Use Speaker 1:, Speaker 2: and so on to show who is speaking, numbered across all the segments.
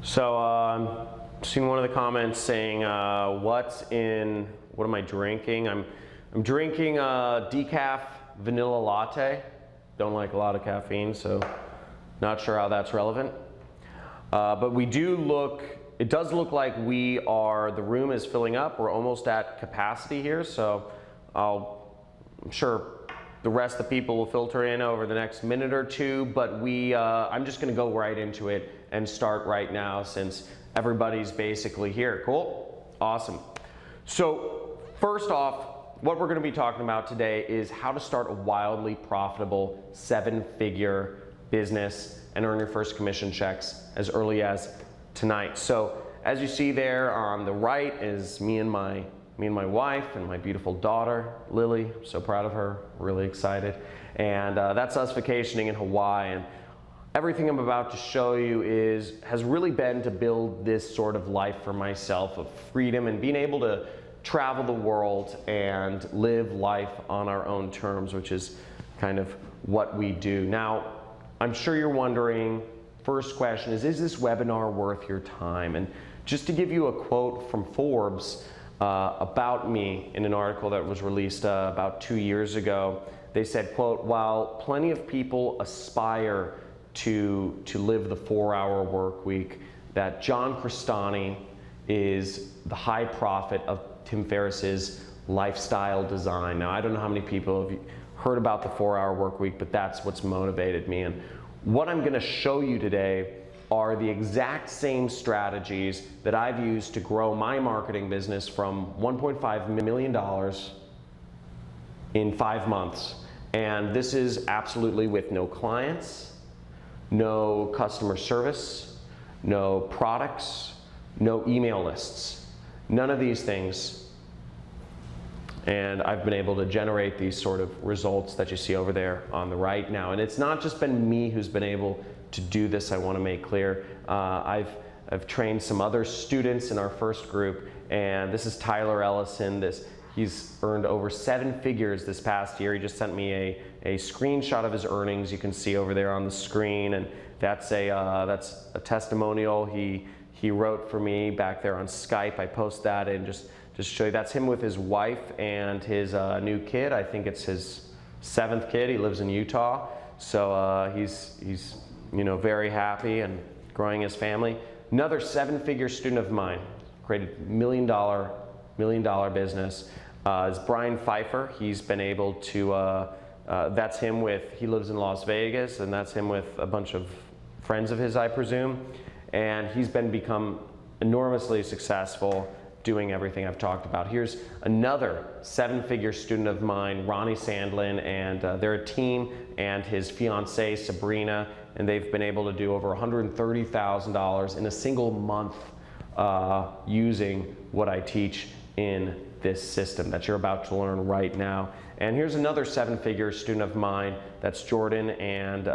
Speaker 1: So seen one of the comments saying, what am I drinking? I'm drinking a decaf vanilla latte. Don't like a lot of caffeine, so not sure how that's relevant. But it does look like the room is filling up. We're almost at capacity here, so I'm sure the rest of the people will filter in over the next minute or two, but I'm just gonna go right into it and start right now since everybody's basically here. Cool? Awesome. So first off, what we're gonna be talking about today is how to start a wildly profitable 7-figure business and earn your first commission checks as early as tonight. So as you see there on the right is me and my wife and my beautiful daughter, Lily. I'm so proud of her, really excited. And that's us vacationing in Hawaii. And everything I'm about to show you has really been to build this sort of life for myself of freedom and being able to travel the world and live life on our own terms, which is kind of what we do. Now, I'm sure you're wondering, first question is this webinar worth your time? And just to give you a quote from Forbes, about me in an article that was released about 2 years ago. They said, quote, while plenty of people aspire to live the 4-hour work week, that John Crestani is the high prophet of Tim Ferriss's lifestyle design. Now, I don't know how many people have heard about the 4-hour work week, but that's what's motivated me. And what I'm gonna show you today are the exact same strategies that I've used to grow my marketing business from $1.5 million in 5 months. And this is absolutely with no clients, no customer service, no products, no email lists, none of these things. And I've been able to generate these sort of results that you see over there on the right now. And it's not just been me who's been able to do this, I want to make clear. I've trained some other students in our first group, and this is Tyler Ellison. He's earned over 7 figures this past year. He just sent me a screenshot of his earnings. You can see over there on the screen, and that's a testimonial he wrote for me back there on Skype. I post that and just show you. That's him with his wife and his new kid. I think it's his 7th kid. He lives in Utah, so he's very happy and growing his family. Another 7-figure student of mine, created million dollar business, is Brian Pfeiffer. He's been able to, that's him he lives in Las Vegas, and that's him with a bunch of friends of his, I presume. And he's become enormously successful doing everything I've talked about. Here's another 7-figure student of mine, Ronnie Sandlin, and they're a team, and his fiancee, Sabrina, and they've been able to do over $130,000 in a single month using what I teach in this system that you're about to learn right now. And here's another 7-figure student of mine, that's Jordan, and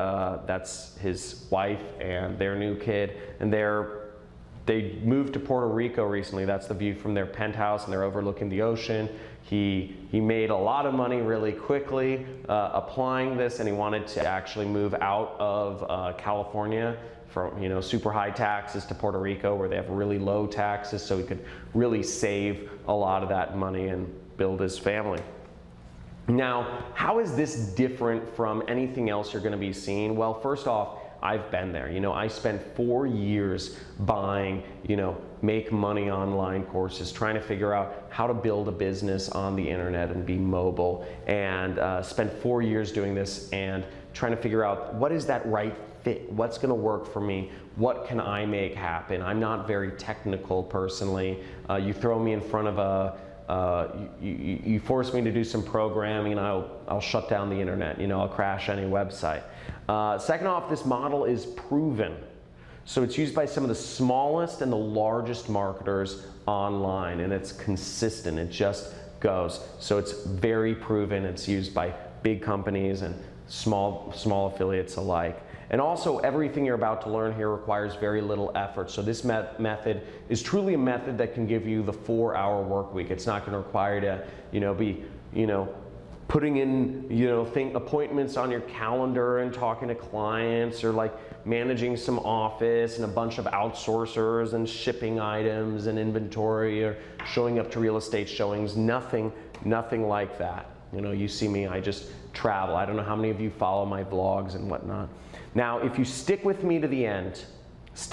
Speaker 1: that's his wife and their new kid, and they moved to Puerto Rico recently. That's the view from their penthouse, and they're overlooking the ocean. He made a lot of money really quickly applying this, and he wanted to actually move out of California from super high taxes to Puerto Rico, where they have really low taxes, so he could really save a lot of that money and build his family. Now, how is this different from anything else you're going to be seeing? Well, first off, I've been there. I spent 4 years buying, make money online courses, trying to figure out how to build a business on the internet and be mobile, and spent 4 years doing this and trying to figure out what is that right fit, what's going to work for me, what can I make happen. I'm not very technical personally. You throw me in front of you force me to do some programming, and I'll shut down the internet. I'll crash any website. Second off, this model is proven. So it's used by some of the smallest and the largest marketers online, and it's consistent. It just goes. So it's very proven. It's used by big companies and small affiliates alike. And also, everything you're about to learn here requires very little effort. So this method is truly a method that can give you the 4-hour work week. It's not going to require you to, be, putting in, appointments on your calendar and talking to clients, or like managing some office and a bunch of outsourcers and shipping items and inventory, or showing up to real estate showings. Nothing like that. You see me, I just travel. I don't know how many of you follow my vlogs and whatnot. Now, if you stick with me to the end,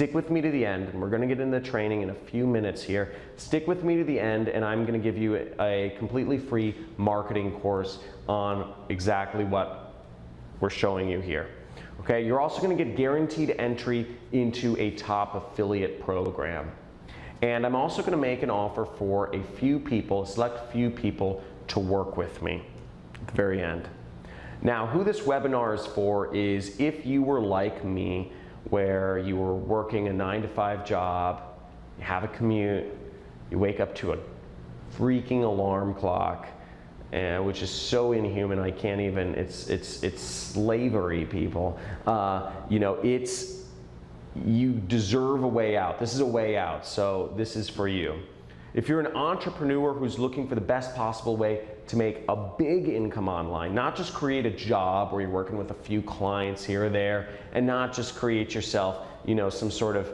Speaker 1: and we're gonna get into training in a few minutes here. Stick with me to the end, and I'm gonna give you a completely free marketing course on exactly what we're showing you here. Okay, you're also gonna get guaranteed entry into a top affiliate program. And I'm also gonna make an offer for a select few people to work with me at the very end. Now, who this webinar is for is if you were like me, where you were working a 9-to-5 job, you have a commute, you wake up to a freaking alarm clock, which is so inhuman, I can't even, it's slavery, people. You deserve a way out. This is a way out, so this is for you. If you're an entrepreneur who's looking for the best possible way to make a big income online, not just create a job where you're working with a few clients here or there, and not just create yourself, some sort of,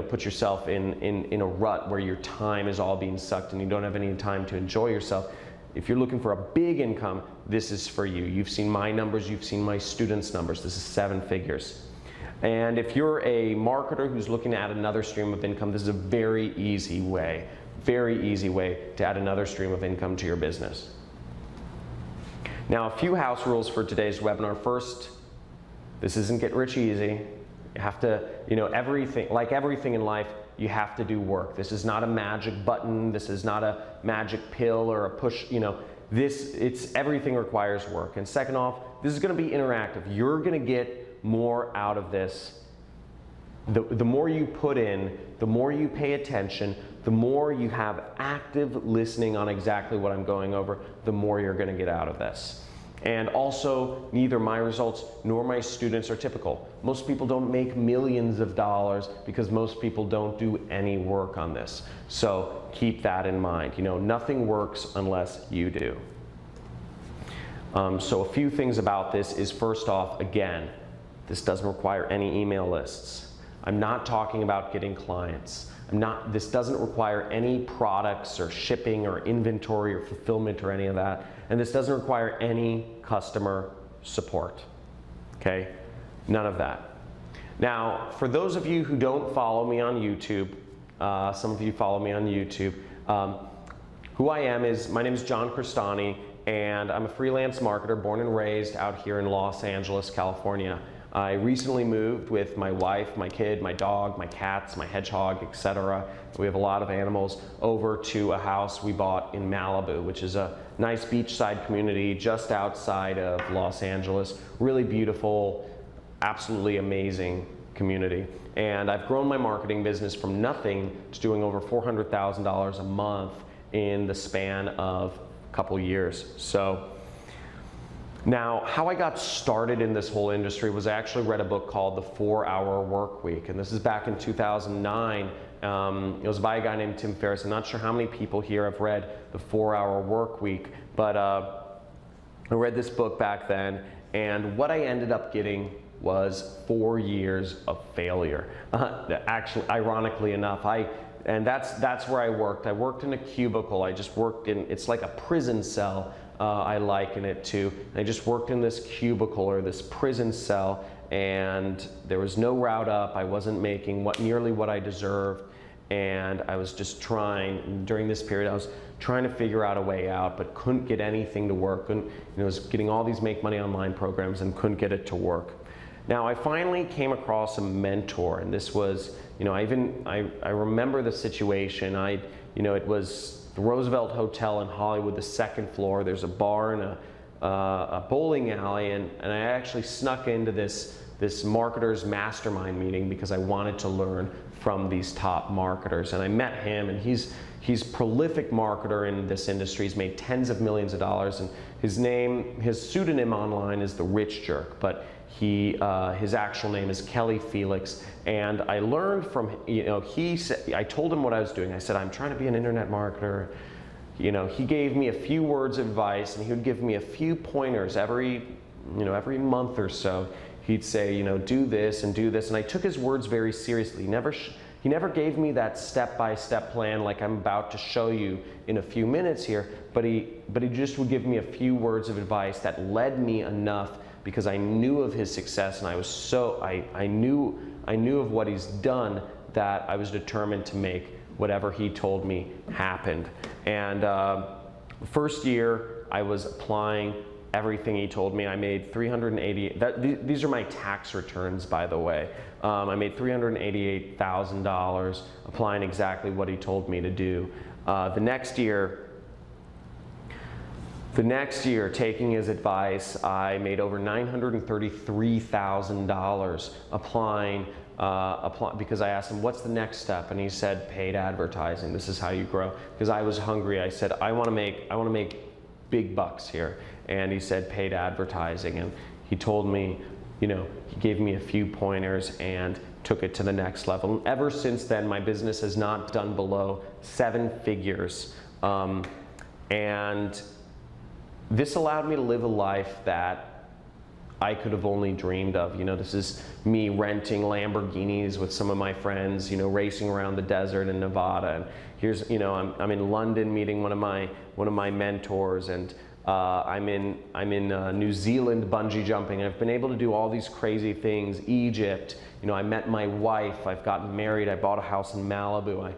Speaker 1: put yourself in a rut where your time is all being sucked and you don't have any time to enjoy yourself. If you're looking for a big income, this is for you. You've seen my numbers, you've seen my students' numbers. This is 7 figures. And if you're a marketer who's looking to add another stream of income, this is a very easy way to add another stream of income to your business. Now, a few house rules for today's webinar. First, this isn't get rich easy. You have to, like everything in life, you have to do work. This is not a magic button. This is not a magic pill or a push, everything requires work. And second off, this is gonna be interactive. You're gonna get more out of this. The more you put in, the more you pay attention, the more you have active listening on exactly what I'm going over, the more you're gonna get out of this. And also, neither my results nor my students are typical. Most people don't make millions of dollars because most people don't do any work on this. So keep that in mind. Nothing works unless you do. So a few things about this is, first off, again, this doesn't require any email lists. I'm not talking about getting clients. This doesn't require any products or shipping or inventory or fulfillment or any of that. And this doesn't require any customer support, okay? None of that. Now, for those of you who don't follow me on YouTube, some of you follow me on YouTube, who I am is, my name is John Cristani, and I'm a freelance marketer born and raised out here in Los Angeles, California. I recently moved with my wife, my kid, my dog, my cats, my hedgehog, etc. We have a lot of animals over to a house we bought in Malibu, which is a nice beachside community just outside of Los Angeles. Really beautiful, absolutely amazing community. And I've grown my marketing business from nothing to doing over $400,000 a month in the span of a couple years. So, now, how I got started in this whole industry was I actually read a book called The 4-Hour Work Week, and this is back in 2009. It was by a guy named Tim Ferriss. I'm not sure how many people here have read The 4-Hour Work Week, but I read this book back then, and what I ended up getting was 4 years of failure. Actually, ironically enough, and that's where I worked. I worked in a cubicle. I just worked in, it's like a prison cell. I liken it to. I just worked in this cubicle or this prison cell, and there was no route up. I wasn't making nearly what I deserved, and I was just trying, during this period, I was trying to figure out a way out, but couldn't get anything to work. I was getting all these make money online programs and couldn't get it to work. Now, I finally came across a mentor, and this was, I remember the situation. It was the Roosevelt Hotel in Hollywood, the 2nd floor. There's a bar and a bowling alley, and I actually snuck into this marketers mastermind meeting because I wanted to learn from these top marketers. And I met him, and he's a prolific marketer in this industry. He's made tens of millions of dollars, and his pseudonym online is the Rich Jerk, but his actual name is Kelly Felix. And I learned from, I told him what I was doing. I said, I'm trying to be an internet marketer. he gave me a few words of advice, and he would give me a few pointers every month or so. He'd say, do this and do this, and I took his words very seriously. He never gave me that step-by-step plan like I'm about to show you in a few minutes here, but he just would give me a few words of advice that led me enough, because I knew of his success, and I knew of what he's done, that I was determined to make whatever he told me happened. And first year I was applying everything he told me. I made these are my tax returns, by the way. I made $388,000 applying exactly what he told me to do. The next year, taking his advice, I made over $933,000 applying, because I asked him, what's the next step? And he said, paid advertising. This is how you grow. Because I was hungry. I said, I want to make big bucks here. And he said, paid advertising. And he told me, he gave me a few pointers and took it to the next level. And ever since then, my business has not done below 7 figures. And this allowed me to live a life that I could have only dreamed of. This is me renting Lamborghinis with some of my friends, racing around the desert in Nevada. And here's, I'm in London meeting one of my mentors, and I'm in New Zealand bungee jumping. I've been able to do all these crazy things. Egypt, I met my wife. I've gotten married. I bought a house in Malibu. I've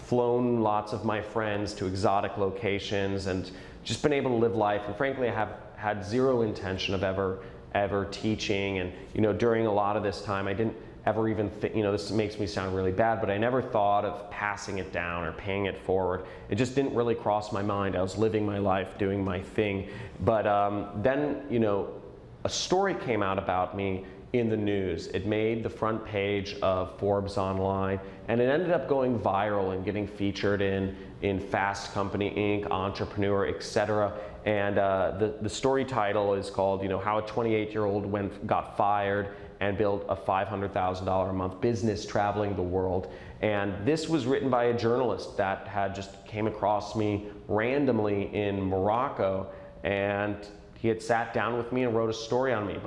Speaker 1: flown lots of my friends to exotic locations, and just been able to live life. And frankly, I have had zero intention of ever teaching. And during a lot of this time, I didn't ever even think, this makes me sound really bad, but I never thought of passing it down or paying it forward. It just didn't really cross my mind. I was living my life, doing my thing. But then, a story came out about me in the news. It made the front page of Forbes Online, and it ended up going viral and getting featured in Fast Company Inc., Entrepreneur, etc. And the story title is called, How a 28-year-old got fired and built a $500,000 a month business traveling the world. And this was written by a journalist that had just came across me randomly in Morocco, and he had sat down with me and wrote a story on me.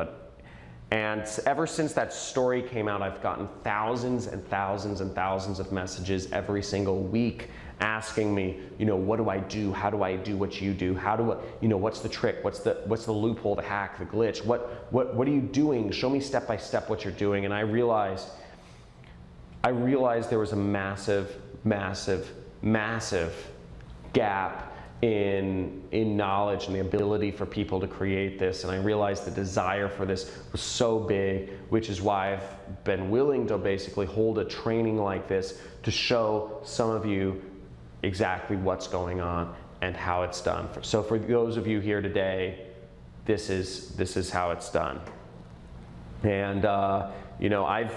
Speaker 1: And ever since that story came out, I've gotten thousands and thousands and thousands of messages every single week asking me, what do I do? How do I do what you do? How do I, what's the trick? What's the loophole, the hack, the glitch? What are you doing? Show me step by step what you're doing. And I realized there was a massive, massive, massive gap in knowledge and the ability for people to create this. And I realized the desire for this was so big, which is why I've been willing to basically hold a training like this to show some of you exactly what's going on and how it's done. So for those of you here today, this is how it's done. And I've,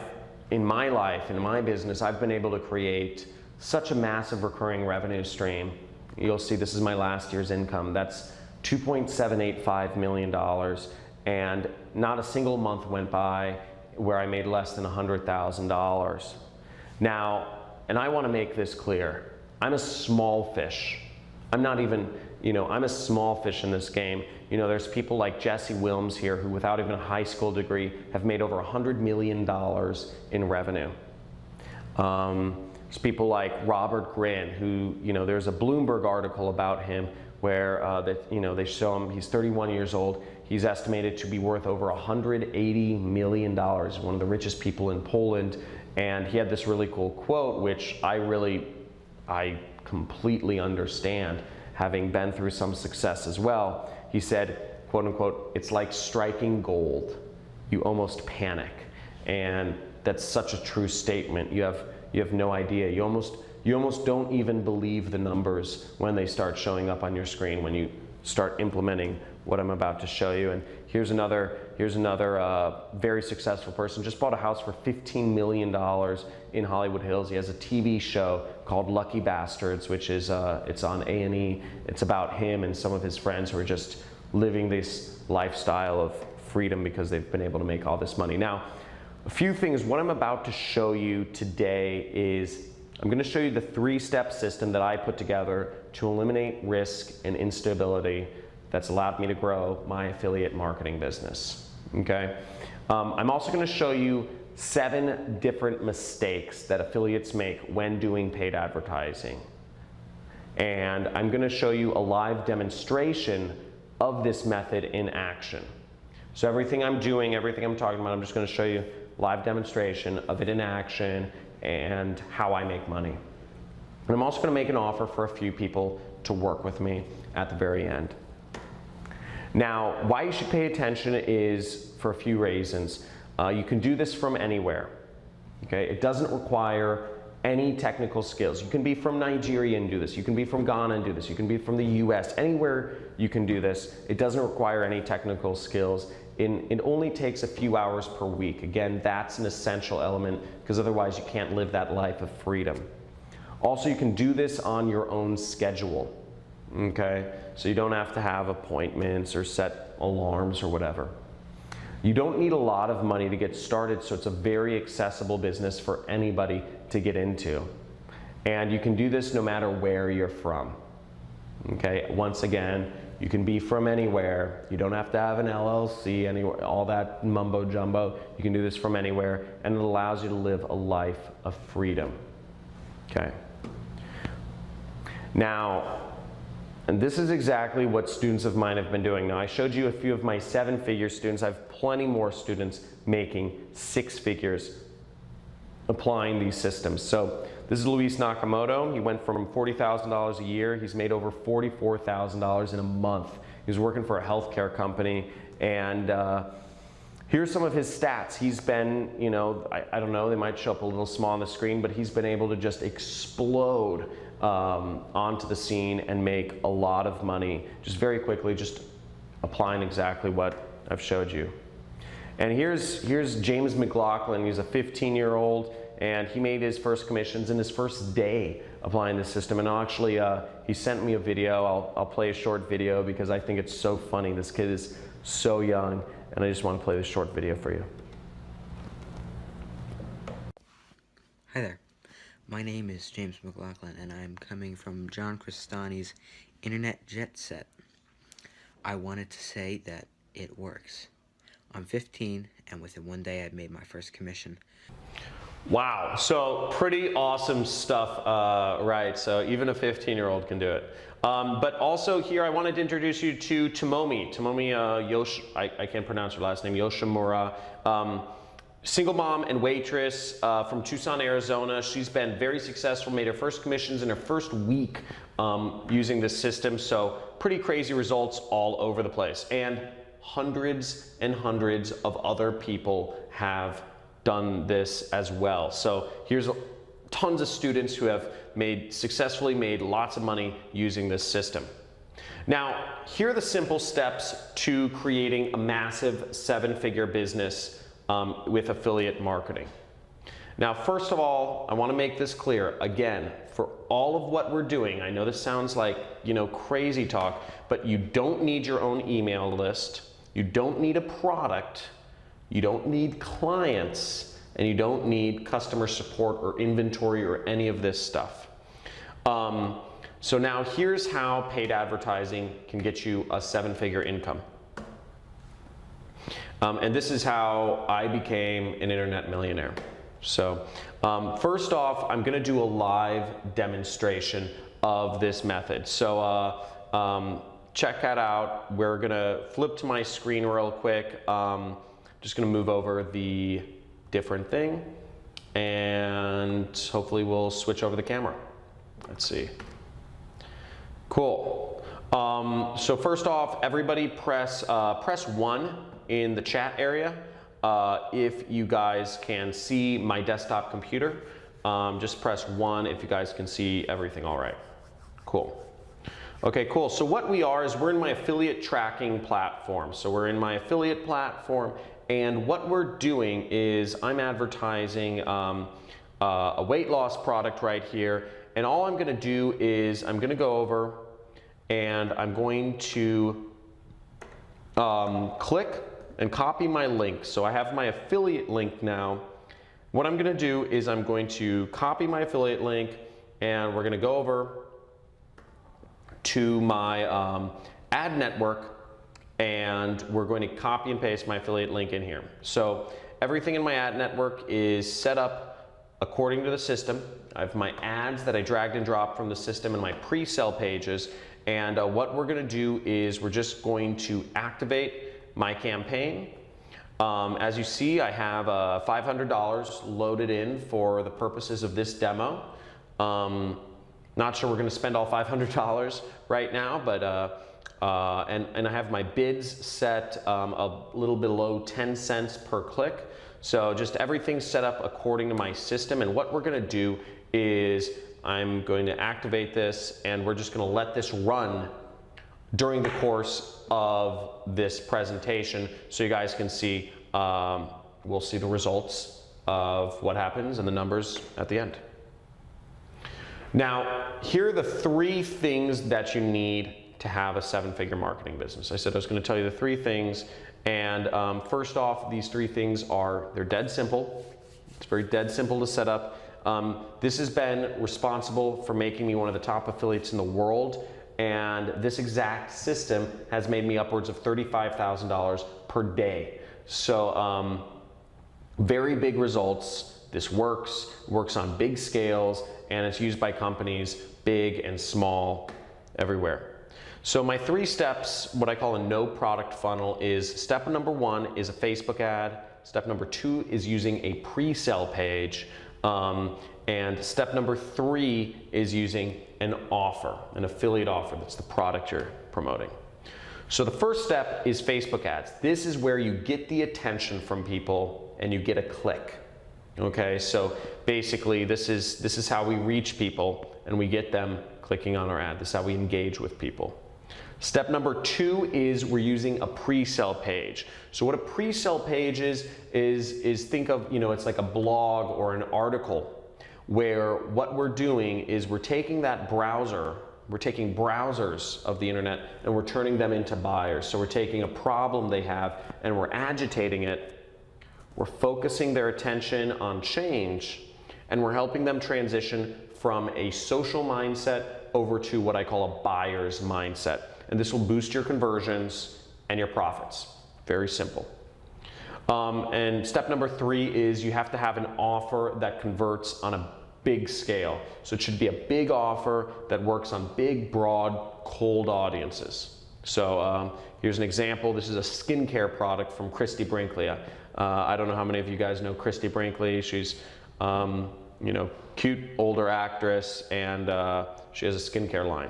Speaker 1: in my life, in my business, I've been able to create such a massive recurring revenue stream. You'll see this is my last year's income. That's $2.785 million, and not a single month went by where I made less than $100,000. Now, and I want to make this clear, I'm a small fish. I'm not even, I'm a small fish in this game. There's people like Jesse Wilms here who, without even a high school degree, have made over $100 million in revenue. There's people like Robert Grin, who, there's a Bloomberg article about him where they show him, he's 31 years old. He's estimated to be worth over $180 million, one of the richest people in Poland. And he had this really cool quote, which I completely understand, having been through some success as well. He said, quote unquote, "It's like striking gold. You almost panic." And that's such a true statement. You have no idea. You almost don't even believe the numbers when they start showing up on your screen when you start implementing what I'm about to show you. And here's another very successful person. Just bought a house for $15 million in Hollywood Hills. He has a TV show called Lucky Bastards, which is it's on A&E. It's about him and some of his friends who are just living this lifestyle of freedom because they've been able to make all this money. Now, a few things. What I'm about to show you today is I'm going to show you the 3-step system that I put together to eliminate risk and instability that's allowed me to grow my affiliate marketing business. Okay? I'm also going to show you 7 different mistakes that affiliates make when doing paid advertising. And I'm going to show you a live demonstration of this method in action. So everything I'm doing, everything I'm talking about, I'm just going to show you live demonstration of it in action and how I make money. And I'm also going to make an offer for a few people to work with me at the very end. Now, why you should pay attention is for a few reasons. You can do this from anywhere. Okay? It doesn't require any technical skills. You can be from Nigeria and do this. You can be from Ghana and do this. You can be from the US. Anywhere you can do this. It doesn't require any technical skills. It only takes a few hours per week. Again, that's an essential element because otherwise you can't live that life of freedom. Also, you can do this on your own schedule. Okay? So you don't have to have appointments or set alarms or whatever. You don't need a lot of money to get started, so it's a very accessible business for anybody to get into. And you can do this no matter where you're from. Okay, once again, you can be from anywhere. You don't have to have an LLC, anywhere, all that mumbo jumbo. You can do this from anywhere, and it allows you to live a life of freedom. Okay. Now, and this is exactly what students of mine have been doing. Now, I showed you a few of my 7-figure students. I have plenty more students making 6 figures applying these systems. So this is Luis Nakamoto. He went from $40,000 a year. He's made over $44,000 in a month. He was working for a healthcare company, and here's some of his stats. He's been, you know, I don't know, they might show up a little small on the screen, but he's been able to just explode onto the scene and make a lot of money just very quickly, just applying exactly what I've showed you. And here's James McLaughlin. He's a 15-year-old, and he made his first commissions in his first day applying this system. And actually, he sent me a video. I'll play a short video because I think it's so funny. This kid is so young, and I just want to play this short video for you.
Speaker 2: Hi there. My name is James McLaughlin, and I'm coming from John Cristani's Internet Jet Set. I wanted to say that it works. I'm 15, and within one day I've made my first commission.
Speaker 1: Wow, so pretty awesome stuff, right? So even a 15-year-old can do it. But also here I wanted to introduce you to Tomomi. Tomomi I can't pronounce her last name, Yoshimura. Single mom and waitress from Tucson, Arizona. She's been very successful, made her first commissions in her first week using this system. So pretty crazy results all over the place. And hundreds and hundreds of other people have done this as well. So here's tons of students who have successfully made lots of money using this system. Now, here are the simple steps to creating a massive 7-figure business with affiliate marketing. Now, first of all, I want to make this clear. Again, for all of what we're doing, I know this sounds like, you know, crazy talk, but you don't need your own email list. You don't need a product. You don't need clients, and you don't need customer support or inventory or any of this stuff. So now here's how paid advertising can get you a 7-figure income. And this is how I became an internet millionaire. So first off, I'm gonna do a live demonstration of this method. So check that out. We're gonna flip to my screen real quick. Just gonna move over the different thing, and hopefully we'll switch over the camera. Let's see. Cool. So first off, everybody press 1 in the chat area if you guys can see my desktop computer. Just press 1 if you guys can see everything all right. Cool. Okay, cool. So what we are is we're in my affiliate tracking platform. So we're in my affiliate platform, and what we're doing is I'm advertising a weight loss product right here, and all I'm going to do is I'm going to go over and I'm going to click and copy my link. So I have my affiliate link now, What I'm going to do is I'm going to copy my affiliate link, and we're going to go over to my ad network, and we're going to copy and paste my affiliate link in here. So everything in my ad network is set up according to the system. I have my ads that I dragged and dropped from the system and my pre-sale pages. And what we're going to do is we're just going to activate my campaign. As you see, I have $500 loaded in for the purposes of this demo. Not sure we're going to spend all $500 right now, but and I have my bids set a little below 10 cents per click. So just everything's set up according to my system. And what we're going to do is I'm going to activate this, and we're just going to let this run during the course of this presentation, so you guys can see, we'll see the results of what happens and the numbers at the end. Now, here are the 3 things that you need to have a 7-figure marketing business. I said I was going to tell you the 3 things, and first off, these 3 things are, they're dead simple. It's very dead simple to set up. This has been responsible for making me one of the top affiliates in the world, and this exact system has made me upwards of $35,000 per day. So very big results. This works on big scales, and it's used by companies big and small everywhere. So my 3 steps, what I call a no product funnel, is step number 1 is a Facebook ad. Step number 2 is using a pre-sale page. And step number 3 is using an offer, an affiliate offer. That's the product you're promoting. So the first step is Facebook ads. This is where you get the attention from people and you get a click. Okay, so basically this is how we reach people and we get them clicking on our ad. This is how we engage with people. Step number 2 is we're using a pre-sale page. So what a pre-sale page is think of, it's like a blog or an article, where what we're doing is we're taking that browser, we're taking browsers of the internet and we're turning them into buyers. So we're taking a problem they have and we're agitating it. We're focusing their attention on change, and we're helping them transition from a social mindset over to what I call a buyer's mindset. And this will boost your conversions and your profits. Very simple. And step number 3 is you have to have an offer that converts on a big scale. So it should be a big offer that works on big, broad, cold audiences. So here's an example. This is a skincare product from Christy Brinkley. I don't know how many of you guys know Christy Brinkley. She's cute older actress, and she has a skincare line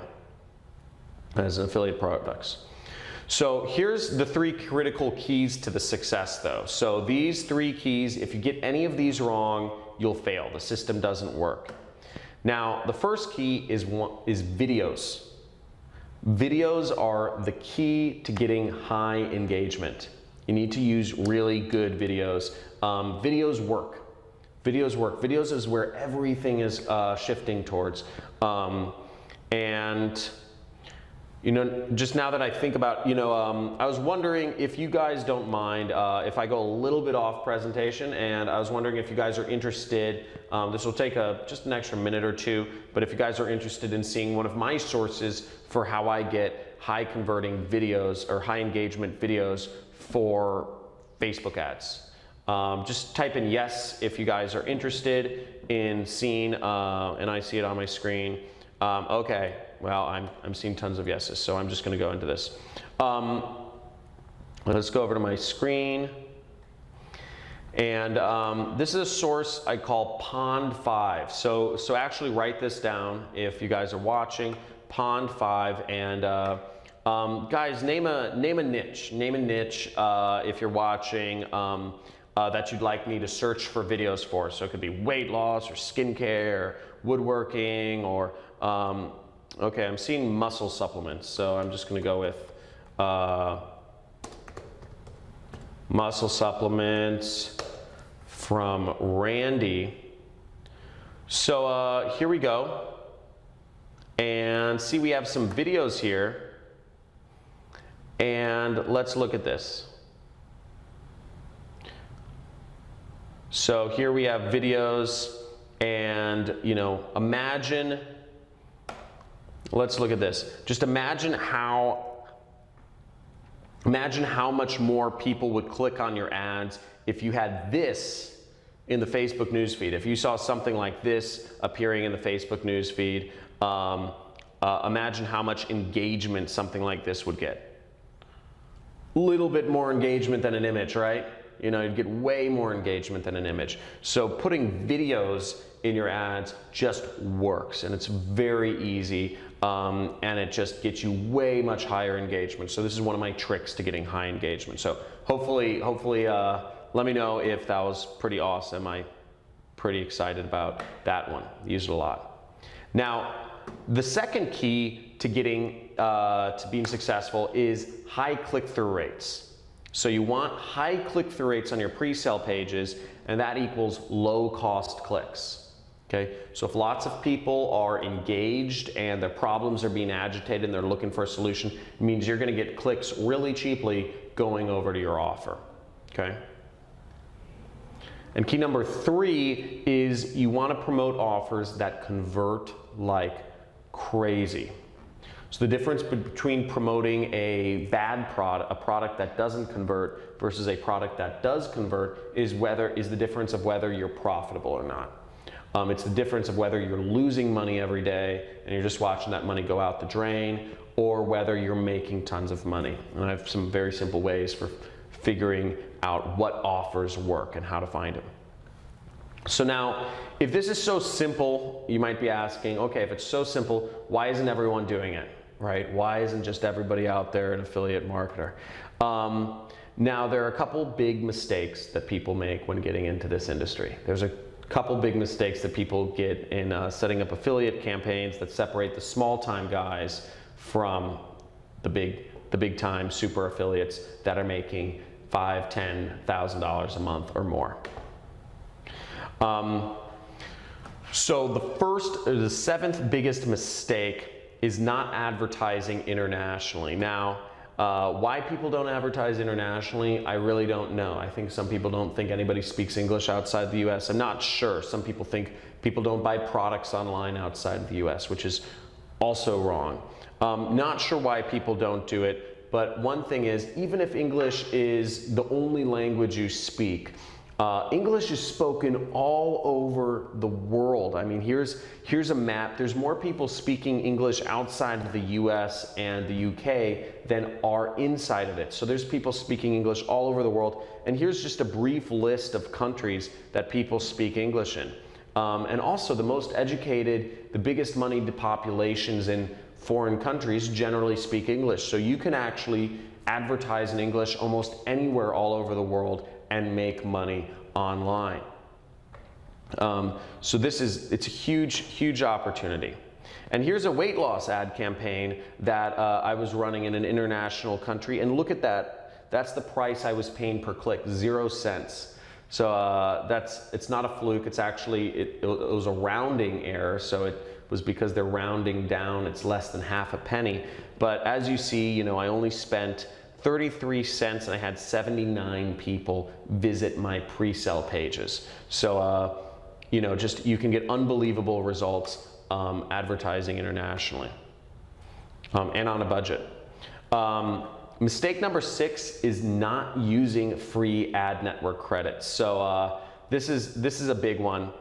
Speaker 1: as an affiliate products. So here's the 3 critical keys to the success though. So these 3 keys, if you get any of these wrong, you'll fail. The system doesn't work. Now, the first key is videos. Videos are the key to getting high engagement. You need to use really good videos. Videos work. Videos work. Videos is where everything is shifting towards. And just now that I think about, I was wondering if you guys don't mind if I go a little bit off presentation, and I was wondering if you guys are interested, this will take just an extra minute or 2, but if you guys are interested in seeing one of my sources for how I get high converting videos or high engagement videos for Facebook ads. Just type in yes if you guys are interested in seeing, and I see it on my screen. Okay. Well, I'm seeing tons of yeses, so I'm just going to go into this. Let's go over to my screen. And this is a source I call Pond 5. So actually write this down if you guys are watching. Pond 5. And guys, name a niche. Name a niche if you're watching that you'd like me to search for videos for. So it could be weight loss or skincare or woodworking or okay, I'm seeing muscle supplements, so I'm just going to go with muscle supplements from Randy. So here we go. And see, we have some videos here. And let's look at this. So here we have videos, and imagine, let's look at this. Just imagine how much more people would click on your ads if you had this in the Facebook newsfeed. If you saw something like this appearing in the Facebook newsfeed, imagine how much engagement something like this would get. A little bit more engagement than an image, right? You'd get way more engagement than an image. So putting videos in your ads just works, and it's very easy, and it just gets you way much higher engagement. So this is one of my tricks to getting high engagement. So hopefully, let me know if that was pretty awesome. I'm pretty excited about that one. Use it a lot. Now, the second key to getting to being successful is high click-through rates. So you want high click-through rates on your pre-sale pages, and that equals low-cost clicks. Okay, so if lots of people are engaged and their problems are being agitated and they're looking for a solution, it means you're going to get clicks really cheaply going over to your offer. Okay. And key number 3 is you want to promote offers that convert like crazy. So the difference between promoting a bad product, a product that doesn't convert, versus a product that does convert is the difference of whether you're profitable or not. It's the difference of whether you're losing money every day and you're just watching that money go out the drain, or whether you're making tons of money. And I have some very simple ways for figuring out what offers work and how to find them. So now, if this is so simple, you might be asking, okay, if it's so simple, why isn't everyone doing it, right? Why isn't just everybody out there an affiliate marketer? Now, there are a couple big mistakes that people make when getting into this industry. There's a couple big mistakes that people get in setting up affiliate campaigns that separate the small-time guys from the big time super affiliates that are making $5,000, $10,000 a month or more. So the seventh biggest mistake is not advertising internationally. Now, why people don't advertise internationally, I really don't know. I think some people don't think anybody speaks English outside the US. I'm not sure. Some people think people don't buy products online outside the US, which is also wrong. Not sure why people don't do it, but one thing is, even if English is the only language you speak, English is spoken all over the world. I mean, here's a map. There's more people speaking English outside of the US and the UK than are inside of it. So there's people speaking English all over the world. And here's just a brief list of countries that people speak English in. And also the most educated, the biggest moneyed populations in foreign countries generally speak English. So you can actually advertise in English almost anywhere all over the world and make money online. So it's a huge opportunity. And here's a weight loss ad campaign that I was running in an international country, and look at that. That's the price I was paying per click, 0 cents. So it's not a fluke. It's actually, it was a rounding error. So it was because they're rounding down. It's less than half a penny. But as you see, I only spent 33 cents and I had 79 people visit my pre-sale pages. So, you can get unbelievable results advertising internationally and on a budget. Mistake number 6 is not using free ad network credits. So this is a big one.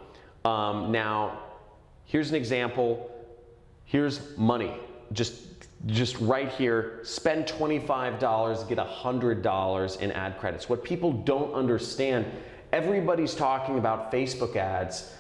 Speaker 1: Now, here's an example. Here's money. Just right here, spend $25, get $100 in ad credits. What people don't understand, everybody's talking about Facebook ads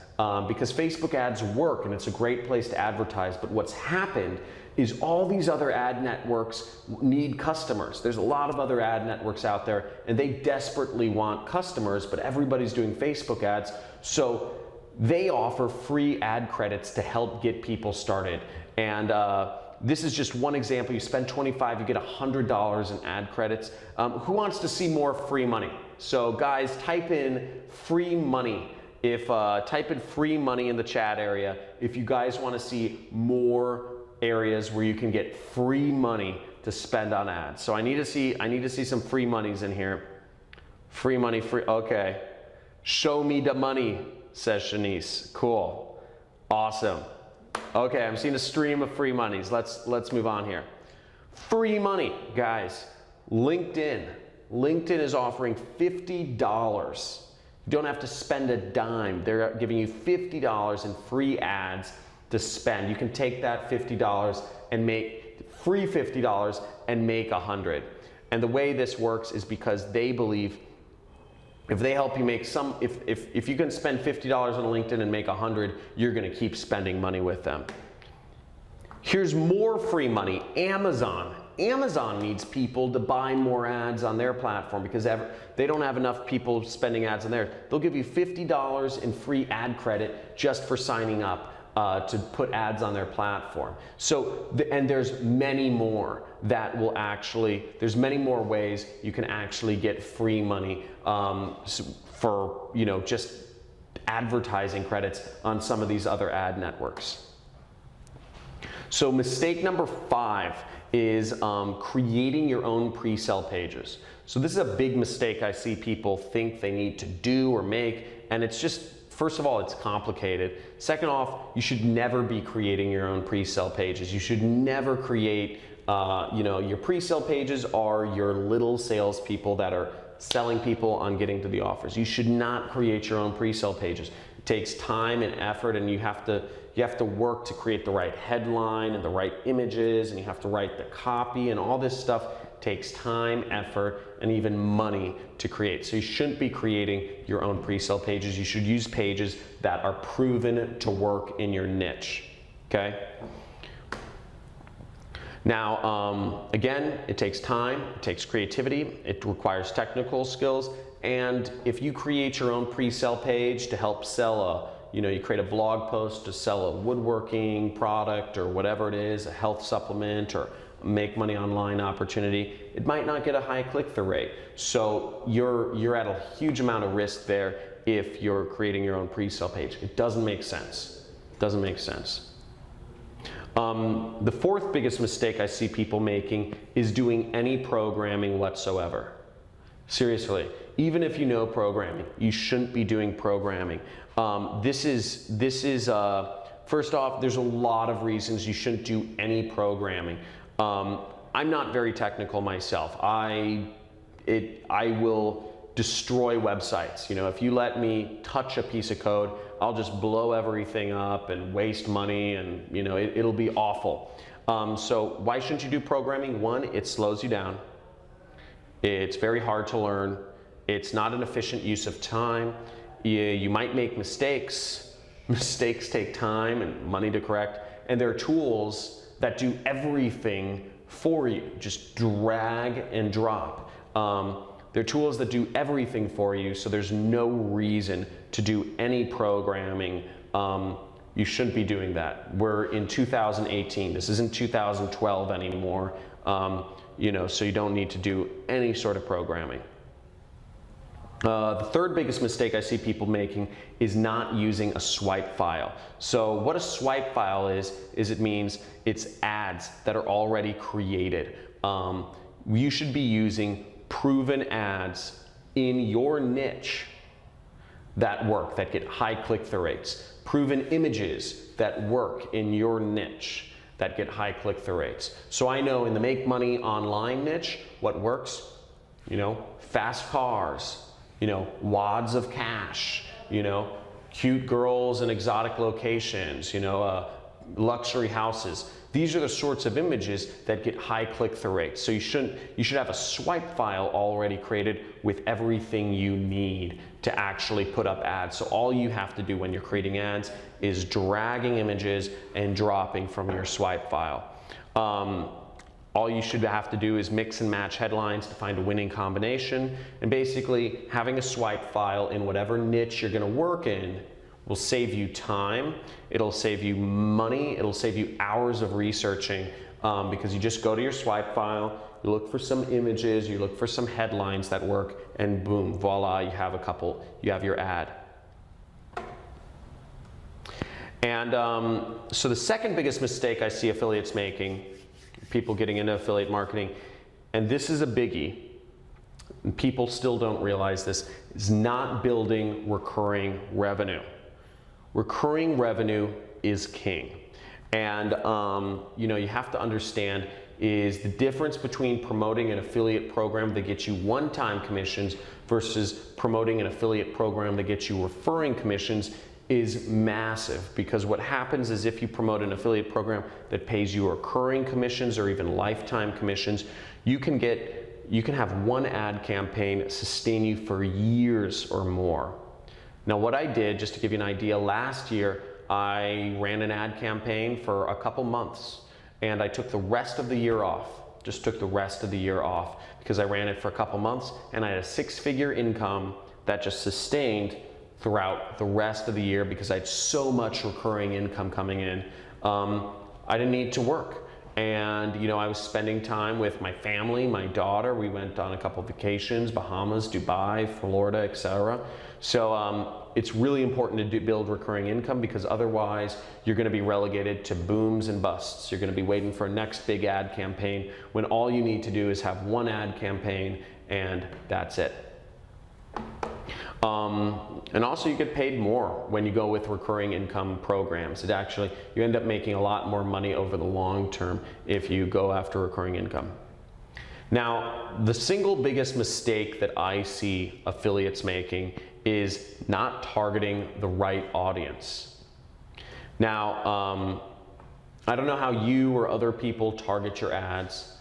Speaker 1: because Facebook ads work and it's a great place to advertise. But what's happened is all these other ad networks need customers. There's a lot of other ad networks out there and they desperately want customers, but everybody's doing Facebook ads. So they offer free ad credits to help get people started. And this is just one example. You spend $25, you get $100 in ad credits. Who wants to see more free money? So guys, type in free money. Type in free money in the chat area if you guys want to see more areas where you can get free money to spend on ads. So I need to see some free monies in here. Free money, okay. Show me the money, says Shanice. Cool. Awesome. Okay, I'm seeing a stream of free monies. Let's move on here. Free money, guys. LinkedIn. LinkedIn is offering $50. You don't have to spend a dime. They're giving you $50 in free ads to spend. You can take that $50 and make free $50 and make $100. And the way this works is because they believe if they help you make some, if you can spend $50 on LinkedIn and make $100, you're gonna keep spending money with them. Here's more free money, Amazon. Amazon needs people to buy more ads on their platform because they don't have enough people spending ads on theirs. They'll give you $50 in free ad credit just for signing up to put ads on their platform. So, and there's many more that will actually, there's many more ways you can actually get free money for, you know, just advertising credits on some of these other ad networks. So mistake number 5 is creating your own pre-sale pages. So this is a big mistake I see people think they need to do or make, and it's just, first of all, it's complicated. Second off, you should never be creating your own pre-sale pages. You should never create, you know, your pre-sale pages are your little salespeople that are selling people on getting to the offers. You should not create your own pre-sale pages. It takes time and effort, and you have to work to create the right headline and the right images, and you have to write the copy, and all this stuff takes time, effort, and even money to create. So you shouldn't be creating your own pre-sale pages. You should use pages that are proven to work in your niche, okay? Now, again, it takes time, it takes creativity, it requires technical skills, and if you create your own pre-sale page to help sell you know, you create a blog post to sell a woodworking product or whatever it is, a health supplement or make money online opportunity, it might not get a high click-through rate. So you're at a huge amount of risk there if you're creating your own pre-sale page. It doesn't make sense. It doesn't make sense. The 4th biggest mistake I see people making is doing any programming whatsoever. Seriously, even if you know programming, you shouldn't be doing programming. This is first off, there's a lot of reasons you shouldn't do any programming. I'm not very technical myself. I will destroy websites. You know, if you let me touch a piece of code, I'll just blow everything up and waste money, and you know, it'll be awful. So why shouldn't you do programming? One, it slows you down. It's very hard to learn. It's not an efficient use of time. You might make mistakes. Mistakes take time and money to correct. And there are tools that do everything for you. Just drag and drop. There are tools that do everything for you, so there's no reason to do any programming. You shouldn't be doing that. We're in 2018. This isn't 2012 anymore. You know, so you don't need to do any sort of programming. The 3rd biggest mistake I see people making is not using a swipe file. So what a swipe file is it means it's ads that are already created. You should be using proven ads in your niche that work, that get high click-through rates. Proven images that work in your niche that get high click-through rates. So I know in the make money online niche, what works, you know, fast cars, you know, wads of cash, you know, cute girls in exotic locations, you know, luxury houses. These are the sorts of images that get high click-through rates. So you should have a swipe file already created with everything you need to actually put up ads. So all you have to do when you're creating ads is dragging images and dropping from your swipe file. All you should have to do is mix and match headlines to find a winning combination, and basically having a swipe file in whatever niche you're going to work in will save you time, it'll save you money, it'll save you hours of researching, because you just go to your swipe file, you look for some images, you look for some headlines that work, and boom, voila, you have your ad. And so the 2nd biggest mistake I see affiliates making, people getting into affiliate marketing, and this is a biggie, and people still don't realize this, is not building recurring revenue. Recurring revenue is king. And you know, you have to understand is the difference between promoting an affiliate program that gets you one-time commissions versus promoting an affiliate program that gets you referring commissions is massive. Because what happens is if you promote an affiliate program that pays you recurring commissions or even lifetime commissions, you can have one ad campaign sustain you for years or more. Now what I did, just to give you an idea, last year I ran an ad campaign for a couple months and I took the rest of the year off. Just took the rest of the year off because I ran it for a couple months and I had a 6-figure income that just sustained throughout the rest of the year because I had so much recurring income coming in. I didn't need to work. And you know, I was spending time with my family, my daughter. We went on a couple of vacations, Bahamas, Dubai, Florida, etc. So it's really important to build recurring income because otherwise you're going to be relegated to booms and busts. You're going to be waiting for a next big ad campaign when all you need to do is have one ad campaign and that's it. And also you get paid more when you go with recurring income programs. It actually, you end up making a lot more money over the long term if you go after recurring income. Now, the single biggest mistake that I see affiliates making is not targeting the right audience. Now, I don't know how you or other people target your ads,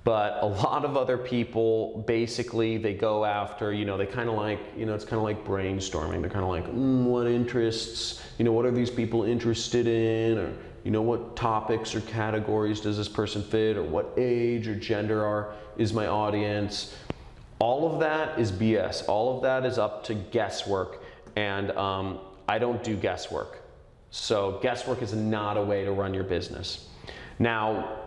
Speaker 1: but a lot of other people, basically, they go after, you know, they kind of like, you know, it's kind of like brainstorming. They're kind of like, what interests, you know, what are these people interested in? Or, you know, what topics or categories does this person fit? Or what age or gender is my audience? All of that is BS. All of that is up to guesswork. And I don't do guesswork. So guesswork is not a way to run your business. Now,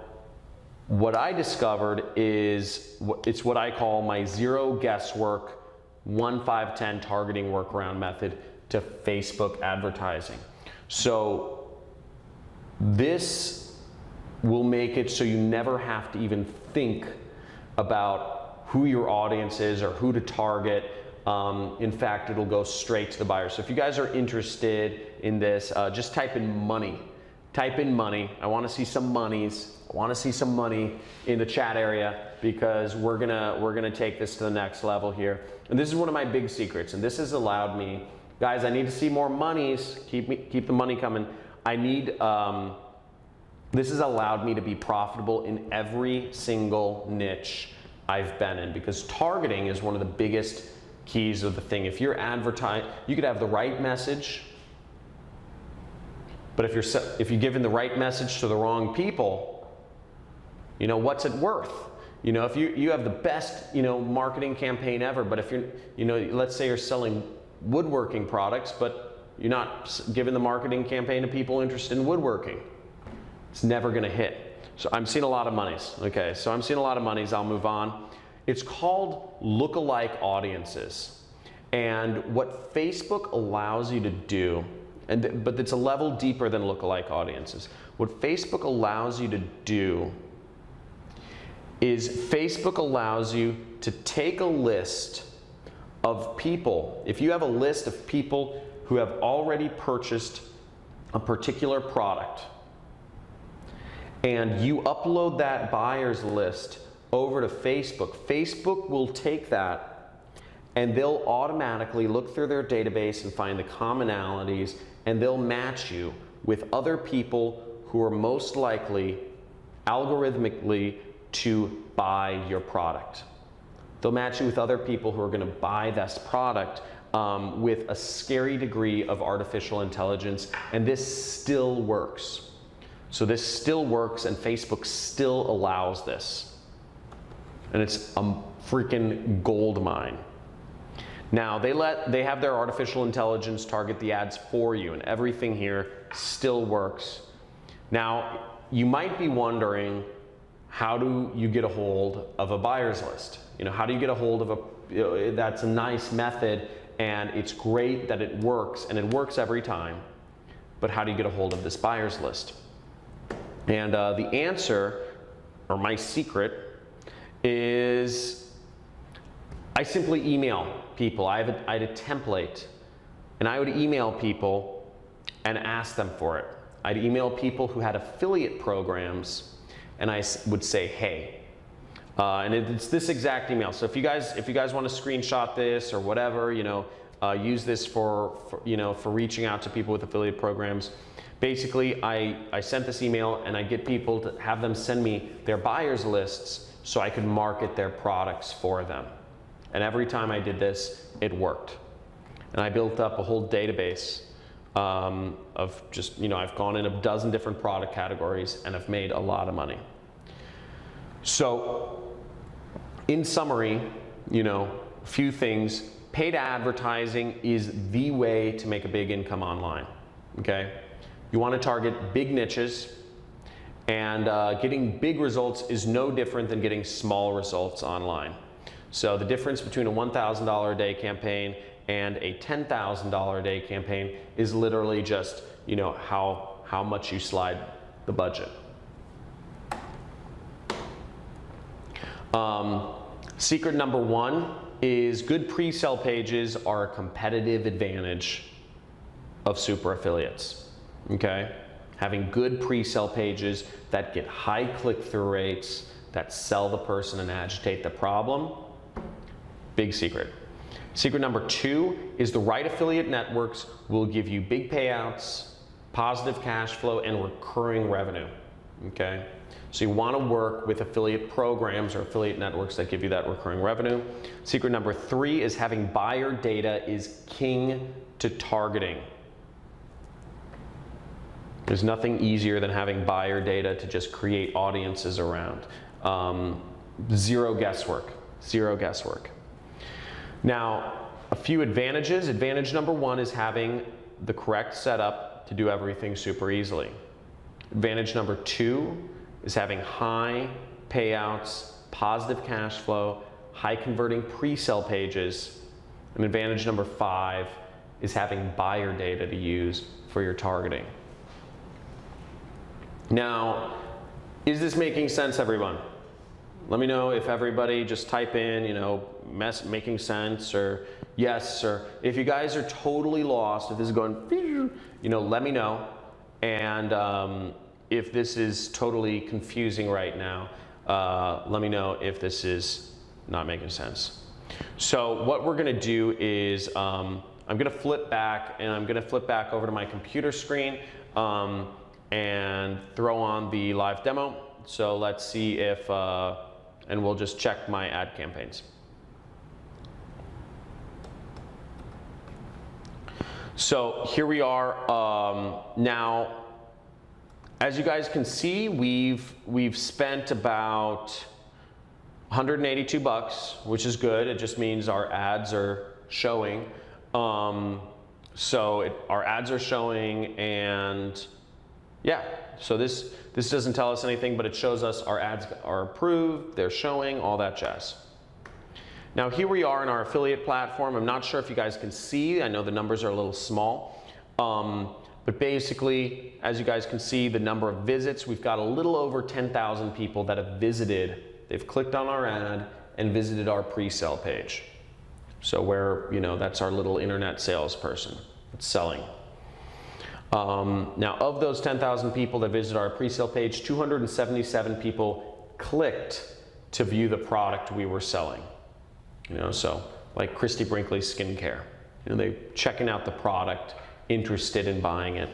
Speaker 1: what I discovered is, it's what I call my zero guesswork 1-5-10 targeting workaround method to Facebook advertising. So this will make it so you never have to even think about who your audience is or who to target. In fact, it'll go straight to the buyer. So if you guys are interested in this, just type in money. Type in money. I want to see some monies. I want to see some money in the chat area because we're gonna take this to the next level here. And this is one of my big secrets. And this has allowed me, guys. I need to see more monies. Keep the money coming. I need. This has allowed me to be profitable in every single niche I've been in because targeting is one of the biggest keys of the thing. If you're advertising, you could have the right message. But if you're giving the right message to the wrong people, you know, what's it worth? You know, if you have the best, you know, marketing campaign ever, but if you're, you know, let's say you're selling woodworking products, but you're not giving the marketing campaign to people interested in woodworking, it's never gonna hit. So I'm seeing a lot of monies. Okay, so I'm seeing a lot of monies. I'll move on. It's called lookalike audiences. And what Facebook allows you to do, but it's a level deeper than lookalike audiences. What Facebook allows you to do is Facebook allows you to take a list of people. If you have a list of people who have already purchased a particular product and you upload that buyer's list over to Facebook, Facebook will take that and they'll automatically look through their database and find the commonalities and they'll match you with other people who are most likely algorithmically to buy your product. They'll match you with other people who are going to buy this product with a scary degree of artificial intelligence, and this still works. So this still works, and Facebook still allows this. And it's a freaking gold mine. Now, they have their artificial intelligence target the ads for you, and everything here still works. Now, you might be wondering, how do you get a hold of a buyer's list? You know, how do you get a hold of a, you know, that's a nice method and it's great that it works and it works every time, but how do you get a hold of this buyer's list? And the answer, or my secret, is I simply email people. I had a template, and I would email people and ask them for it. I'd email people who had affiliate programs, and I would say, hey. And it's this exact email. So if you guys want to screenshot this or whatever, use this for reaching out to people with affiliate programs. Basically, I sent this email, and I get people to have them send me their buyers lists so I could market their products for them. And every time I did this, it worked. And I built up a whole database of just, I've gone in a dozen different product categories and I've made a lot of money. So, in summary, a few things. Paid advertising is the way to make a big income online, okay? You want to target big niches, and getting big results is no different than getting small results online. So the difference between a $1,000 a day campaign and a $10,000 a day campaign is literally just, how much you slide the budget. Secret number one is good pre-sale pages are a competitive advantage of super affiliates, okay? Having good pre-sale pages that get high click-through rates, that sell the person and agitate the problem, big secret. Secret number two is the right affiliate networks will give you big payouts, positive cash flow, and recurring revenue, okay? So you want to work with affiliate programs or affiliate networks that give you that recurring revenue. Secret number three is having buyer data is king to targeting. There's nothing easier than having buyer data to just create audiences around. Zero guesswork, zero guesswork. Now, a few advantages. Advantage number one is having the correct setup to do everything super easily. Advantage number two is having high payouts, positive cash flow, high converting pre-sale pages. And advantage number five is having buyer data to use for your targeting. Now, is this making sense, everyone? Let me know if everybody just type in, making sense, or yes, or if you guys are totally lost, if this is going, let me know. And if this is totally confusing right now, let me know if this is not making sense. So what we're gonna do is, I'm gonna flip back, and I'm gonna flip back over to my computer screen and throw on the live demo. So let's see if, and we'll just check my ad campaigns. So here we are. Now, as you guys can see, we've spent about 182 bucks, which is good. It just means our ads are showing. Our ads are showing, and yeah. So this doesn't tell us anything, but it shows us our ads are approved, they're showing, all that jazz. Now here we are in our affiliate platform. I'm not sure if you guys can see. I know the numbers are a little small. But basically, as you guys can see, the number of visits, we've got a little over 10,000 people that have visited. They've clicked on our ad and visited our pre-sale page. So that's our little internet salesperson that's selling. Now, of those 10,000 people that visited our pre-sale page, 277 people clicked to view the product we were selling. So like Christy Brinkley's skincare. They're checking out the product, interested in buying it.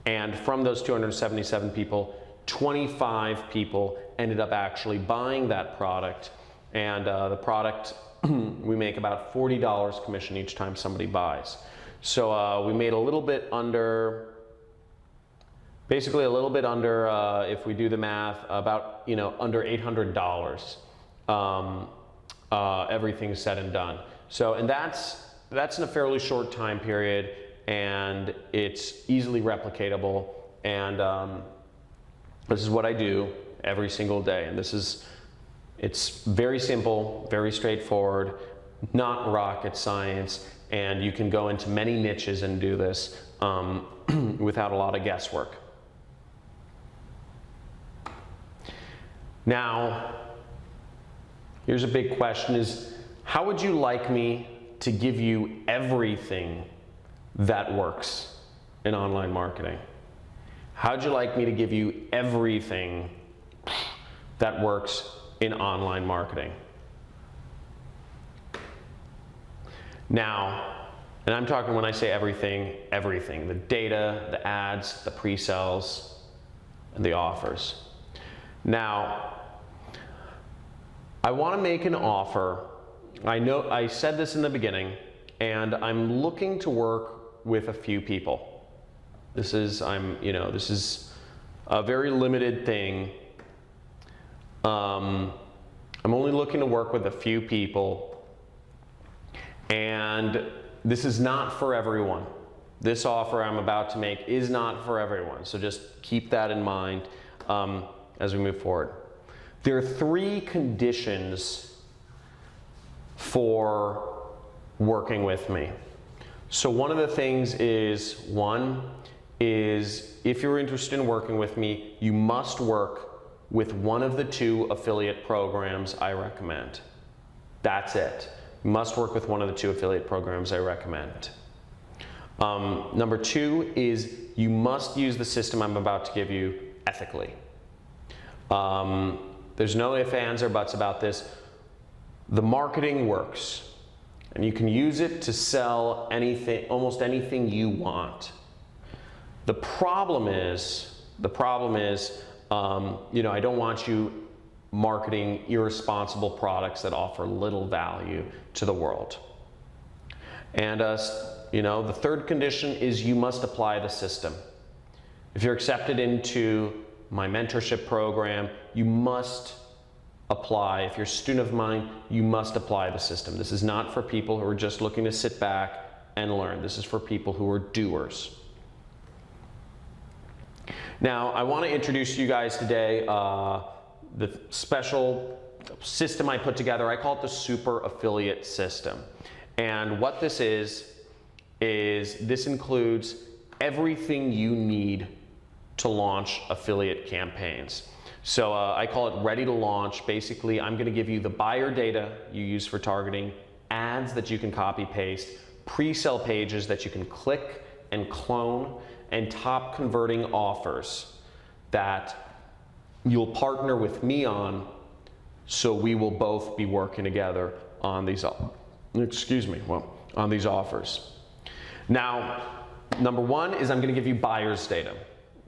Speaker 1: And from those 277 people, 25 people ended up actually buying that product. And the product, we make about $40 commission each time somebody buys. So we made a little bit under, basically a little bit under, if we do the math, about under $800. Everything's said and done. So, and that's in a fairly short time period, and it's easily replicatable. And this is what I do every single day. And it's very simple, very straightforward, not rocket science, and you can go into many niches and do this without a lot of guesswork. Now, here's a big question: is How would you like me to give you everything that works in online marketing? How'd you like me to give you everything that works in online marketing? Now, and I'm talking, when I say everything, everything. The data, the ads, the pre-sales, and the offers. Now, I want to make an offer. I know I said this in the beginning, and I'm looking to work with a few people. This is a very limited thing. I'm only looking to work with a few people, and this is not for everyone. This offer I'm about to make is not for everyone, so just keep that in mind as we move forward. There are 3 conditions for working with me. So one of the things is, if you're interested in working with me, you must work with one of the 2 affiliate programs I recommend. That's it. You must work with one of the 2 affiliate programs I recommend. Number 2 is you must use the system I'm about to give you ethically. There's no ifs, ands, or buts about this. The marketing works, and you can use it to sell anything, almost anything you want. The problem is, I don't want you marketing irresponsible products that offer little value to the world. And the 3rd condition is you must apply the system. If you're accepted into my mentorship program, you must apply. If you're a student of mine, you must apply the system. This is not for people who are just looking to sit back and learn. This is for people who are doers. Now, I want to introduce to you guys today the special system I put together. I call it the Super Affiliate System. And what this is this includes everything you need to launch affiliate campaigns. So I call it ready to launch. Basically, I'm going to give you the buyer data you use for targeting, ads that you can copy paste, pre-sale pages that you can click and clone, and top converting offers that you'll partner with me on, so we will both be working together on these, on these offers. Now, number 1 is I'm going to give you buyer's data.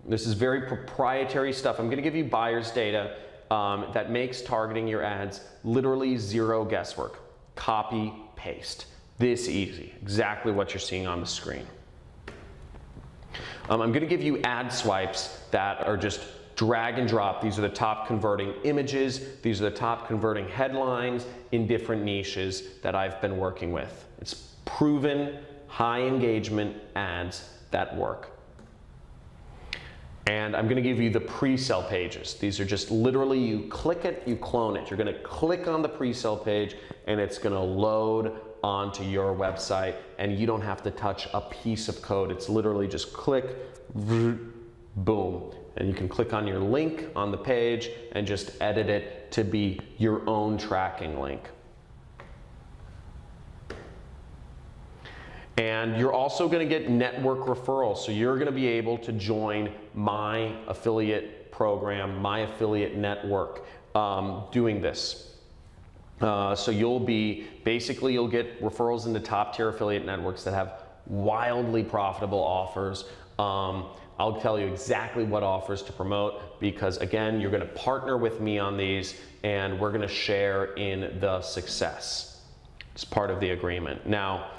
Speaker 1: This is very proprietary stuff. I'm going to give you buyer's data that makes targeting your ads literally 0 guesswork. Copy, paste. This easy. Exactly what you're seeing on the screen. I'm going to give you ad swipes that are just drag and drop. These are the top converting images. These are the top converting headlines in different niches that I've been working with. It's proven high engagement ads that work. And I'm going to give you the pre-sale pages. These are just literally, you click it, you clone it. You're going to click on the pre-sale page and it's going to load onto your website, and you don't have to touch a piece of code. It's literally just click, boom. And you can click on your link on the page and just edit it to be your own tracking link. And you're also going to get network referrals. So you're going to be able to join my affiliate program, my affiliate network, doing this. So you'll get referrals into top tier affiliate networks that have wildly profitable offers. I'll tell you exactly what offers to promote, because again, you're going to partner with me on these and we're going to share in the success. It's part of the agreement. Now,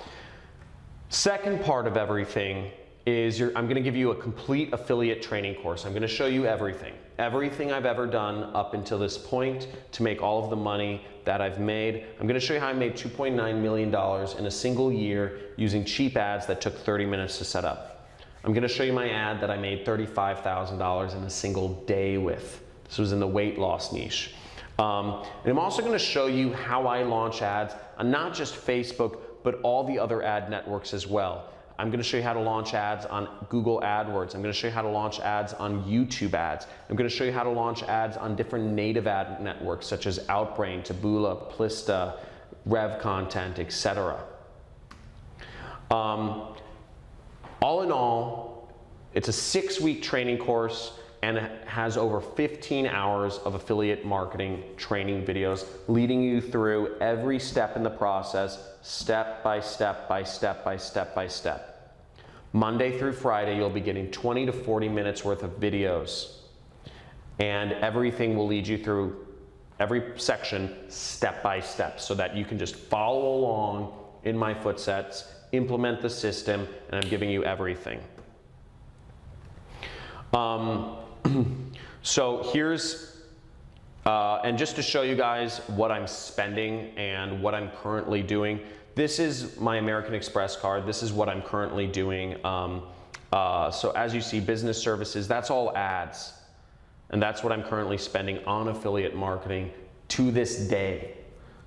Speaker 1: second part of everything is I'm going to give you a complete affiliate training course. I'm going to show you everything I've ever done up until this point to make all of the money that I've made. I'm going to show you how I made $2.9 million in a single year using cheap ads that took 30 minutes to set up. I'm going to show you my ad that I made $35,000 in a single day with. This was in the weight loss niche. And I'm also going to show you how I launch ads on not just Facebook, but all the other ad networks as well. I'm going to show you how to launch ads on Google AdWords. I'm going to show you how to launch ads on YouTube ads. I'm going to show you how to launch ads on different native ad networks such as Outbrain, Taboola, Plista, rev content, etc. All in all, it's a 6-week training course and it has over 15 hours of affiliate marketing training videos leading you through every step in the process, step by step by step by step by step. Monday through Friday, you'll be getting 20 to 40 minutes worth of videos, and everything will lead you through every section step by step so that you can just follow along in my footsteps, implement the system, and I'm giving you everything. So here's, and just to show you guys what I'm spending and what I'm currently doing, this is my American Express card. This is what I'm currently doing. So as you see, business services, that's all ads. And that's what I'm currently spending on affiliate marketing to this day.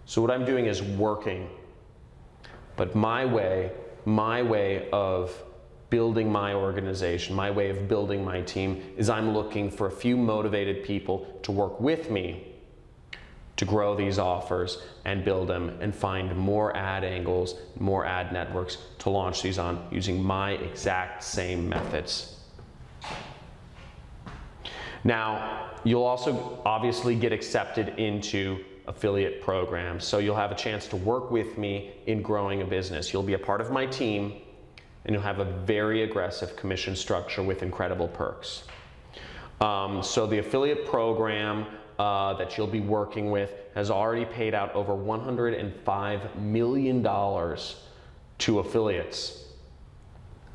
Speaker 1: So what I'm doing is working. But my way of building my organization, my way of building my team is I'm looking for a few motivated people to work with me to grow these offers and build them and find more ad angles, more ad networks to launch these on using my exact same methods. Now, you'll also obviously get accepted into affiliate programs, so you'll have a chance to work with me in growing a business. You'll be a part of my team, and you'll have a very aggressive commission structure with incredible perks. So the affiliate program that you'll be working with has already paid out over $105 million to affiliates,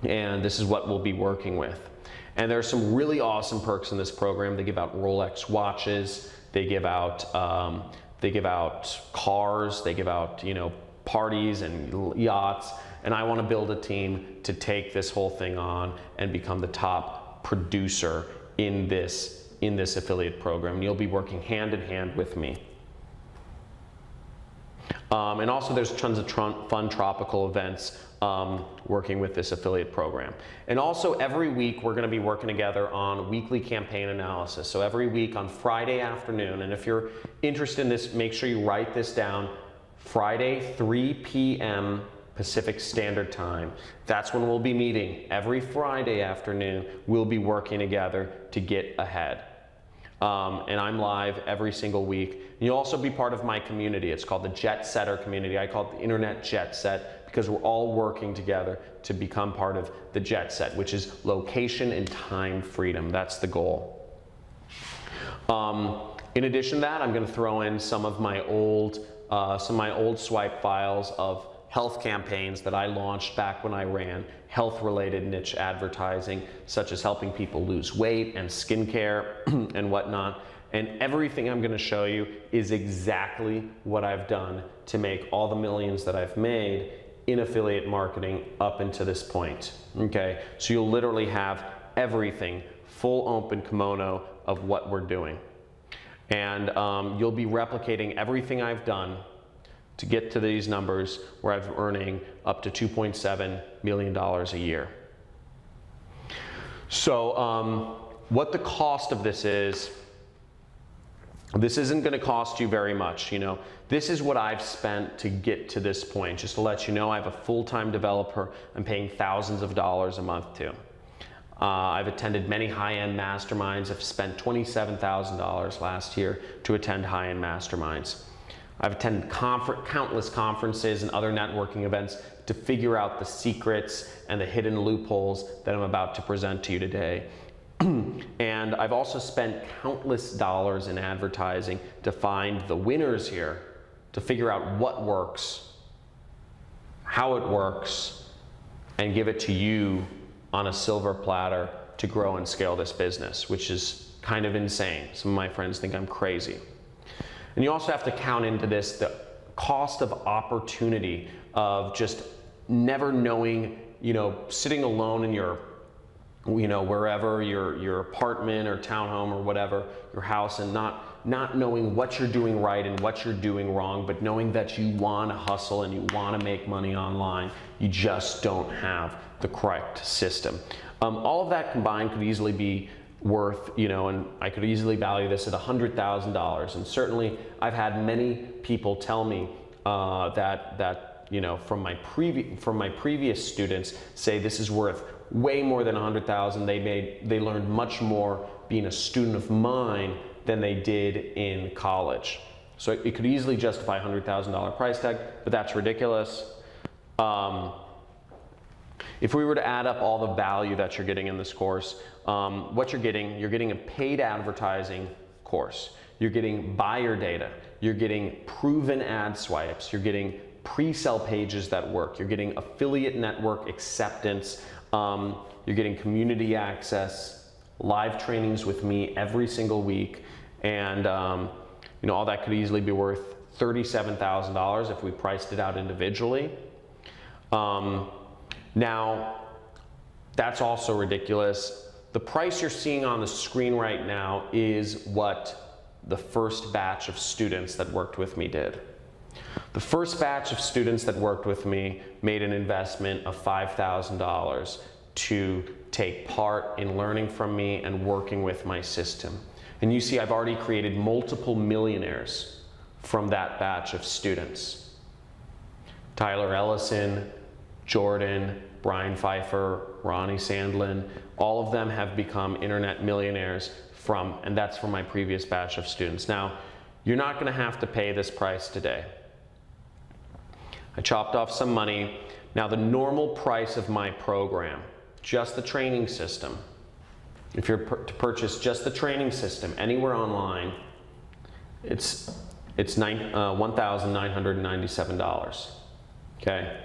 Speaker 1: and this is what we'll be working with. And there are some really awesome perks in this program. They give out Rolex watches, they give out cars, they give out, you know, parties and yachts. And I want to build a team to take this whole thing on and become the top producer in this affiliate program. And you'll be working hand in hand with me. And also there's tons of fun tropical events working with this affiliate program. And also every week we're going to be working together on weekly campaign analysis. So every week on Friday afternoon, and if you're interested in this, make sure you write this down, Friday 3 p.m. Pacific Standard Time. That's when we'll be meeting. Every Friday afternoon, we'll be working together to get ahead. And I'm live every single week. You'll also be part of my community. It's called the Jet Setter community. I call it the Internet Jet Set because we're all working together to become part of the Jet Set, which is location and time freedom. That's the goal. In addition to that, I'm going to throw in some of my old swipe files of health campaigns that I launched back when I ran health-related niche advertising, such as helping people lose weight and skincare and whatnot. And everything I'm going to show you is exactly what I've done to make all the millions that I've made in affiliate marketing up until this point. Okay, so you'll literally have everything, full open kimono of what we're doing. And you'll be replicating everything I've done to get to these numbers where I'm earning up to $2.7 million a year. So what the cost of this is, this isn't going to cost you very much. You know, this is what I've spent to get to this point. Just to let you know, I have a full-time developer I'm paying thousands of dollars a month to. I've attended many high-end masterminds. I've spent $27,000 last year to attend high-end masterminds. I've attended countless conferences and other networking events to figure out the secrets and the hidden loopholes that I'm about to present to you today. And I've also spent countless dollars in advertising to find the winners here, to figure out what works, how it works, and give it to you on a silver platter to grow and scale this business, which is kind of insane. Some of my friends think I'm crazy. And you also have to count into this the cost of opportunity of just never knowing, you know, sitting alone in your, you know, wherever, your apartment or townhome or whatever, your house, and not knowing what you're doing right and what you're doing wrong, but knowing that you want to hustle and you want to make money online. You just don't have the correct system. All of that combined could easily be worth, you know, and I could easily value this at $100,000. And certainly I've had many people tell me that you know, from my previous students say this is worth way more than 100,000. They learned much more being a student of mine than they did in college. So it could easily justify a $100,000 price tag, but that's ridiculous. If we were to add up all the value that you're getting in this course, what you're getting a paid advertising course. You're getting buyer data. You're getting proven ad swipes. You're getting pre-sell pages that work. You're getting affiliate network acceptance. You're getting community access, live trainings with me every single week, and you know, all that could easily be worth $37,000 if we priced it out individually. Now, that's also ridiculous. The price you're seeing on the screen right now is what the first batch of students that worked with me did. The first batch of students that worked with me made an investment of $5,000 to take part in learning from me and working with my system. And you see, I've already created multiple millionaires from that batch of students. Tyler Ellison, Jordan, Brian Pfeiffer, Ronnie Sandlin, all of them have become internet millionaires and that's from my previous batch of students. Now, you're not gonna have to pay this price today. I chopped off some money. Now, the normal price of my program, just the training system, if you're to purchase just the training system anywhere online, it's $1,997, okay?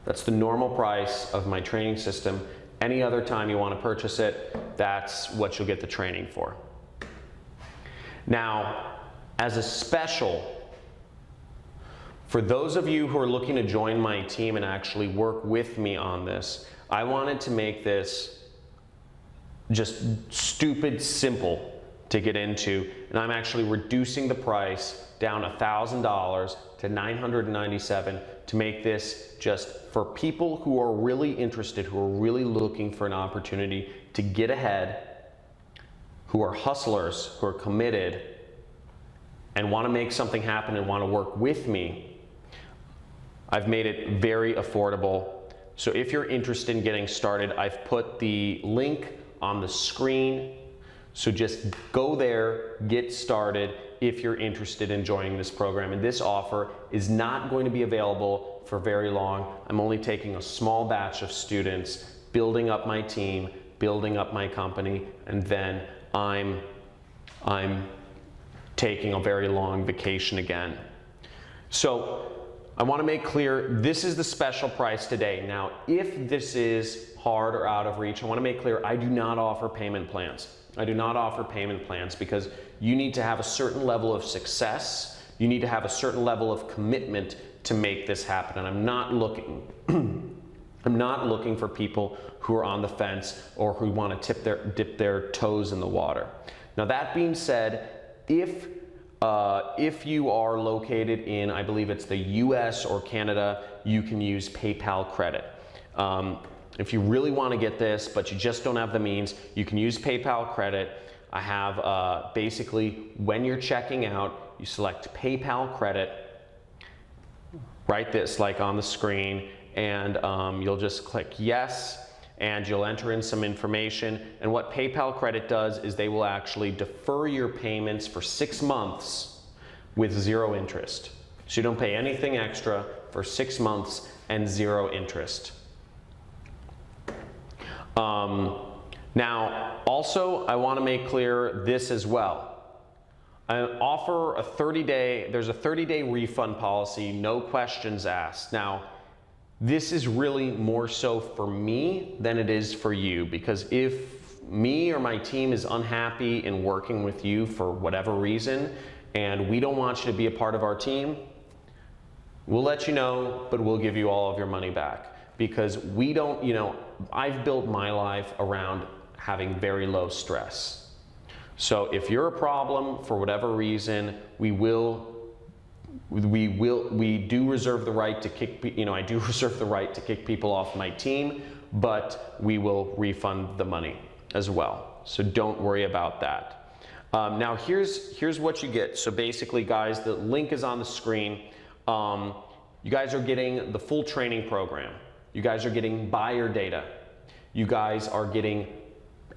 Speaker 1: That's the normal price of my training system. Any other time you want to purchase it, that's what you'll get the training for. Now, as a special, for those of you who are looking to join my team and actually work with me on this, I wanted to make this just stupid simple to get into, and I'm actually reducing the price down $1,000 to $997 to make this just for people who are really interested, who are really looking for an opportunity to get ahead, who are hustlers, who are committed, and want to make something happen and want to work with me. I've made it very affordable. So if you're interested in getting started, I've put the link on the screen. So just go there, get started if you're interested in joining this program. And this offer is not going to be available for very long. I'm only taking a small batch of students, building up my team, building up my company, and then I'm taking a very long vacation again. So I want to make clear, this is the special price today. Now, if this is hard or out of reach, I want to make clear, I do not offer payment plans. I do not offer payment plans because you need to have a certain level of success. You need to have a certain level of commitment to make this happen. And I'm not looking, I'm not looking for people who are on the fence or who want to dip their toes in the water. Now, that being said, if you are located in, I believe it's the US or Canada, you can use PayPal credit. If you really want to get this, but you just don't have the means, you can use PayPal credit. I have basically, when you're checking out, you select PayPal credit, write this like on the screen, and you'll just click yes, and you'll enter in some information. And what PayPal credit does is they will actually defer your payments for 6 months with 0 interest. So you don't pay anything extra for 6 months and 0 interest. Now, also, I want to make clear this as well. I offer a 30-day, there's a 30-day refund policy, no questions asked. Now, this is really more so for me than it is for you, because if me or my team is unhappy in working with you for whatever reason, and we don't want you to be a part of our team, we'll let you know, but we'll give you all of your money back. Because we don't, you know, I've built my life around having very low stress. So if you're a problem for whatever reason, we do reserve the right to kick, you know, I do reserve the right to kick people off my team, but we will refund the money as well. So don't worry about that. Now here's what you get. So basically, guys, the link is on the screen. You guys are getting the full training program. You guys are getting buyer data. You guys are getting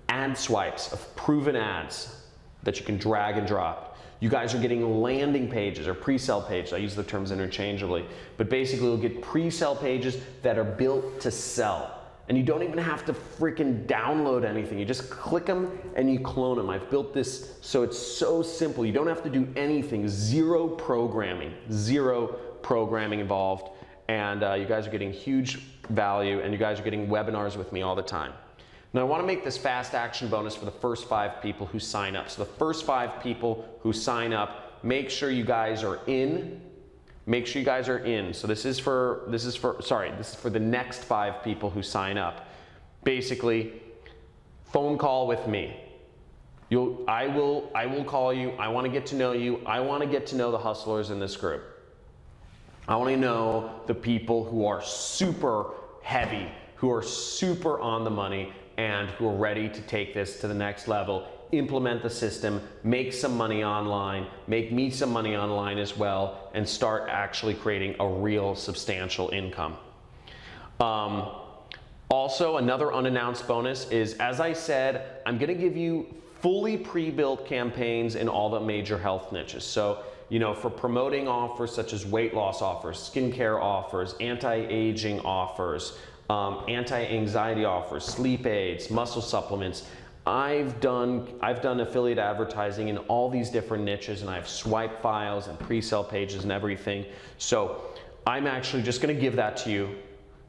Speaker 1: ad swipes of proven ads that you can drag and drop. You guys are getting landing pages or pre-sale pages. I use the terms interchangeably, but basically you'll get pre-sale pages that are built to sell. And you don't even have to freaking download anything. You just click them and you clone them. I've built this so it's so simple. You don't have to do anything. Zero programming involved. And you guys are getting huge value, and you guys are getting webinars with me all the time. Now I want to make this fast action bonus for the first 5 people who sign up. So the first 5 people who sign up, make sure you guys are in. Make sure you guys are in. So this is for the next 5 people who sign up. Basically, phone call with me. I will call you. I want to get to know you. I want to get to know the hustlers in this group. I want to know the people who are super heavy, who are super on the money, and who are ready to take this to the next level, implement the system, make some money online, make me some money online as well, and start actually creating a real substantial income. Also, another unannounced bonus is, as I said, I'm going to give you fully pre-built campaigns in all the major health niches. So, you know, for promoting offers such as weight loss offers, skincare offers, anti-aging offers, anti-anxiety offers, sleep aids, muscle supplements. I've done affiliate advertising in all these different niches, and I have swipe files and pre-sale pages and everything. So I'm actually just going to give that to you,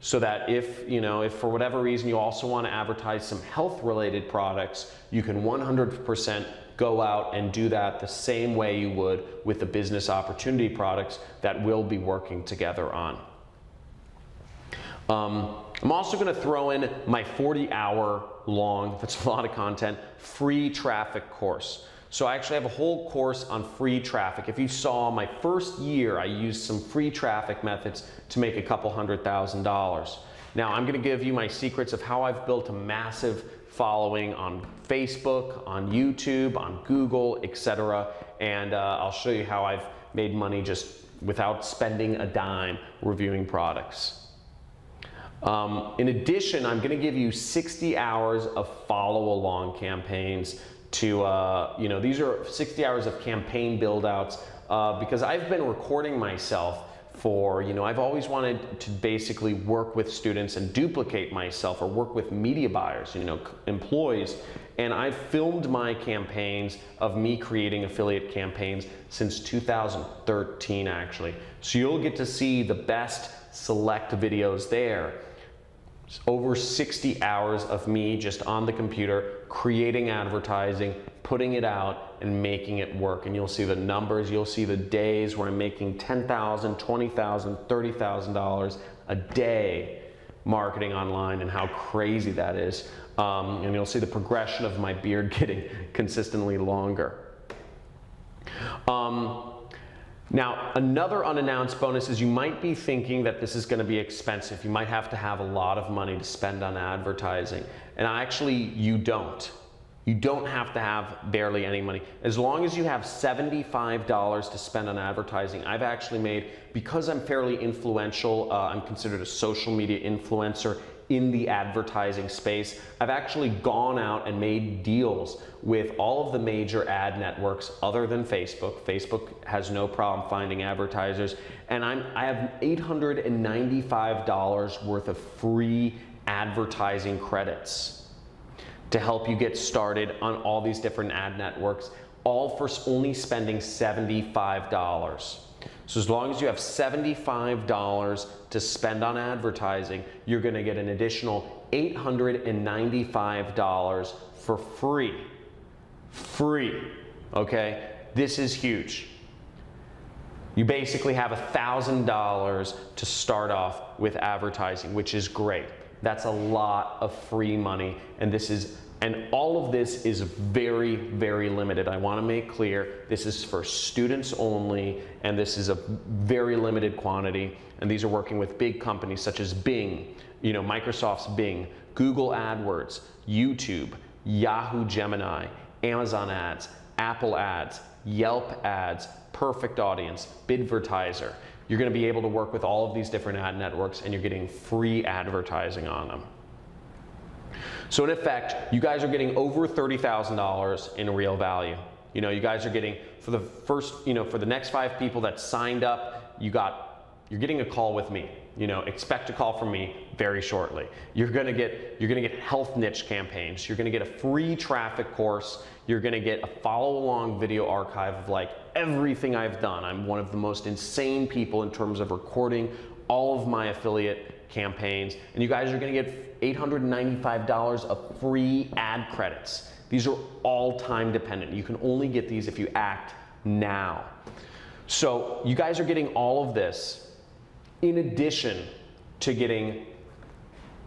Speaker 1: so that if for whatever reason you also want to advertise some health related products, you can 100% go out and do that the same way you would with the business opportunity products that we'll be working together on. I'm also going to throw in my 40-hour long, that's a lot of content, free traffic course. So I actually have a whole course on free traffic. If you saw my first year, I used some free traffic methods to make a couple $100,000. Now I'm going to give you my secrets of how I've built a massive following on Facebook, on YouTube, on Google, etc. And I'll show you how I've made money just without spending a dime reviewing products. In addition, I'm going to give you 60 hours of follow-along campaigns to, these are 60 hours of campaign build-outs because I've been recording myself for, I've always wanted to basically work with students and duplicate myself, or work with media buyers, employees. And I've filmed my campaigns of me creating affiliate campaigns since 2013, actually. So you'll get to see the best select videos there. It's over 60 hours of me just on the computer creating advertising, putting it out, and making it work. And you'll see the numbers, you'll see the days where I'm making $10,000, $20,000, $30,000 a day marketing online, and how crazy that is. And you'll see the progression of my beard getting consistently longer. Now, another unannounced bonus is you might be thinking that this is going to be expensive. You might have to have a lot of money to spend on advertising. And actually, you don't. You don't have to have barely any money. As long as you have $75 to spend on advertising, I've actually made, because I'm fairly influential, I'm considered a social media influencer in the advertising space. I've actually gone out and made deals with all of the major ad networks other than Facebook. Facebook has no problem finding advertisers. And I have $895 worth of free advertising credits to help you get started on all these different ad networks, all for only spending $75. So as long as you have $75 to spend on advertising, you're going to get an additional $895 for free. Free, okay? This is huge. You basically have $1,000 to start off with advertising, which is great. That's a lot of free money, and all of this is very, very limited. I want to make clear this is for students only, and this is a very limited quantity. And these are working with big companies such as Bing, Microsoft's Bing, Google AdWords, YouTube, Yahoo Gemini, Amazon ads, Apple ads, Yelp ads, Perfect Audience, Bidvertiser, You're going to be able to work with all of these different ad networks, and you're getting free advertising on them. So in effect, you guys are getting over $30,000 in real value. You know, you guys are getting, for the first, you know, for the next 5 people that signed up, you're getting a call with me. You know, expect a call from me very shortly. You're gonna get health niche campaigns. You're gonna get a free traffic course. You're gonna get a follow-along video archive of like everything I've done. I'm one of the most insane people in terms of recording all of my affiliate campaigns. And you guys are gonna get $895 of free ad credits. These are all time dependent. You can only get these if you act now. So you guys are getting all of this in addition to getting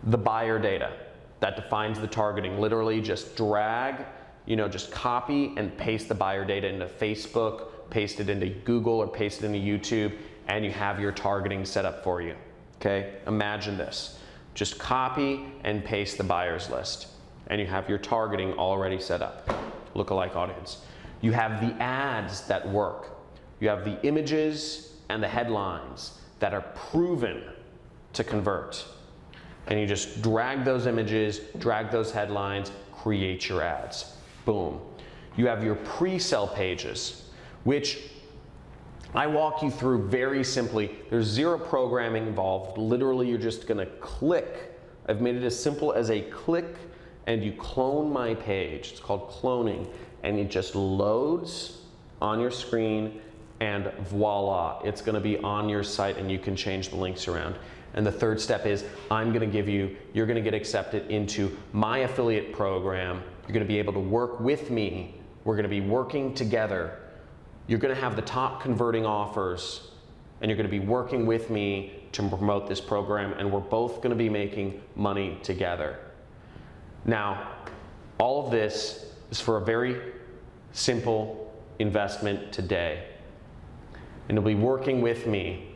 Speaker 1: the buyer data that defines the targeting. Literally just drag, you know, just copy and paste the buyer data into Facebook, paste it into Google or paste it into YouTube, and you have your targeting set up for you. Okay, imagine this. Just copy and paste the buyers list, and you have your targeting already set up. Lookalike audience. You have the ads that work. You have the images and the headlines that are proven to convert. And you just drag those images, drag those headlines, create your ads. Boom. You have your pre-sale pages, which I walk you through very simply. There's zero programming involved. Literally, you're just gonna click. I've made it as simple as a click and you clone my page. It's called cloning. And it just loads on your screen, and voila, it's gonna be on your site and you can change the links around. And the third step is you're gonna get accepted into my affiliate program. You're gonna be able to work with me. We're gonna be working together. You're gonna have the top converting offers, and you're gonna be working with me to promote this program, and we're both gonna be making money together. Now, all of this is for a very simple investment today. And you'll be working with me.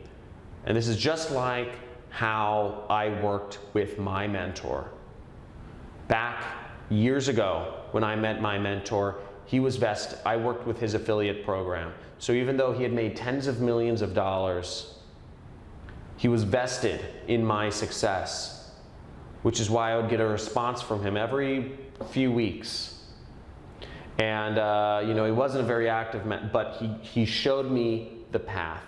Speaker 1: And this is just like how I worked with my mentor. Back years ago, when I met my mentor, I worked with his affiliate program. So even though he had made tens of millions of dollars, he was vested in my success, which is why I would get a response from him every few weeks. And you know, he wasn't a very active but he showed me the path,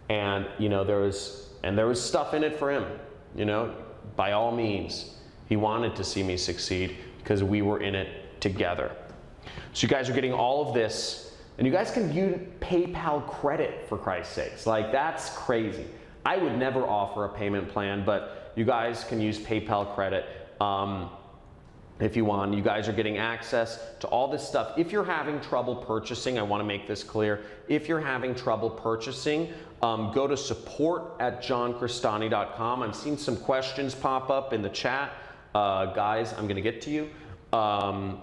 Speaker 1: and you know, there was stuff in it for him. You know, by all means, he wanted to see me succeed because we were in it together. So you guys are getting all of this, and you guys can use PayPal credit, for Christ's sakes. Like, that's crazy. I would never offer a payment plan, but you guys can use PayPal credit. If you want. You guys are getting access to all this stuff. If you're having trouble purchasing, I want to make this clear. If you're having trouble purchasing, go to support@johncristani.com. I'm seeing some questions pop up in the chat. Guys, I'm going to get to you. I'm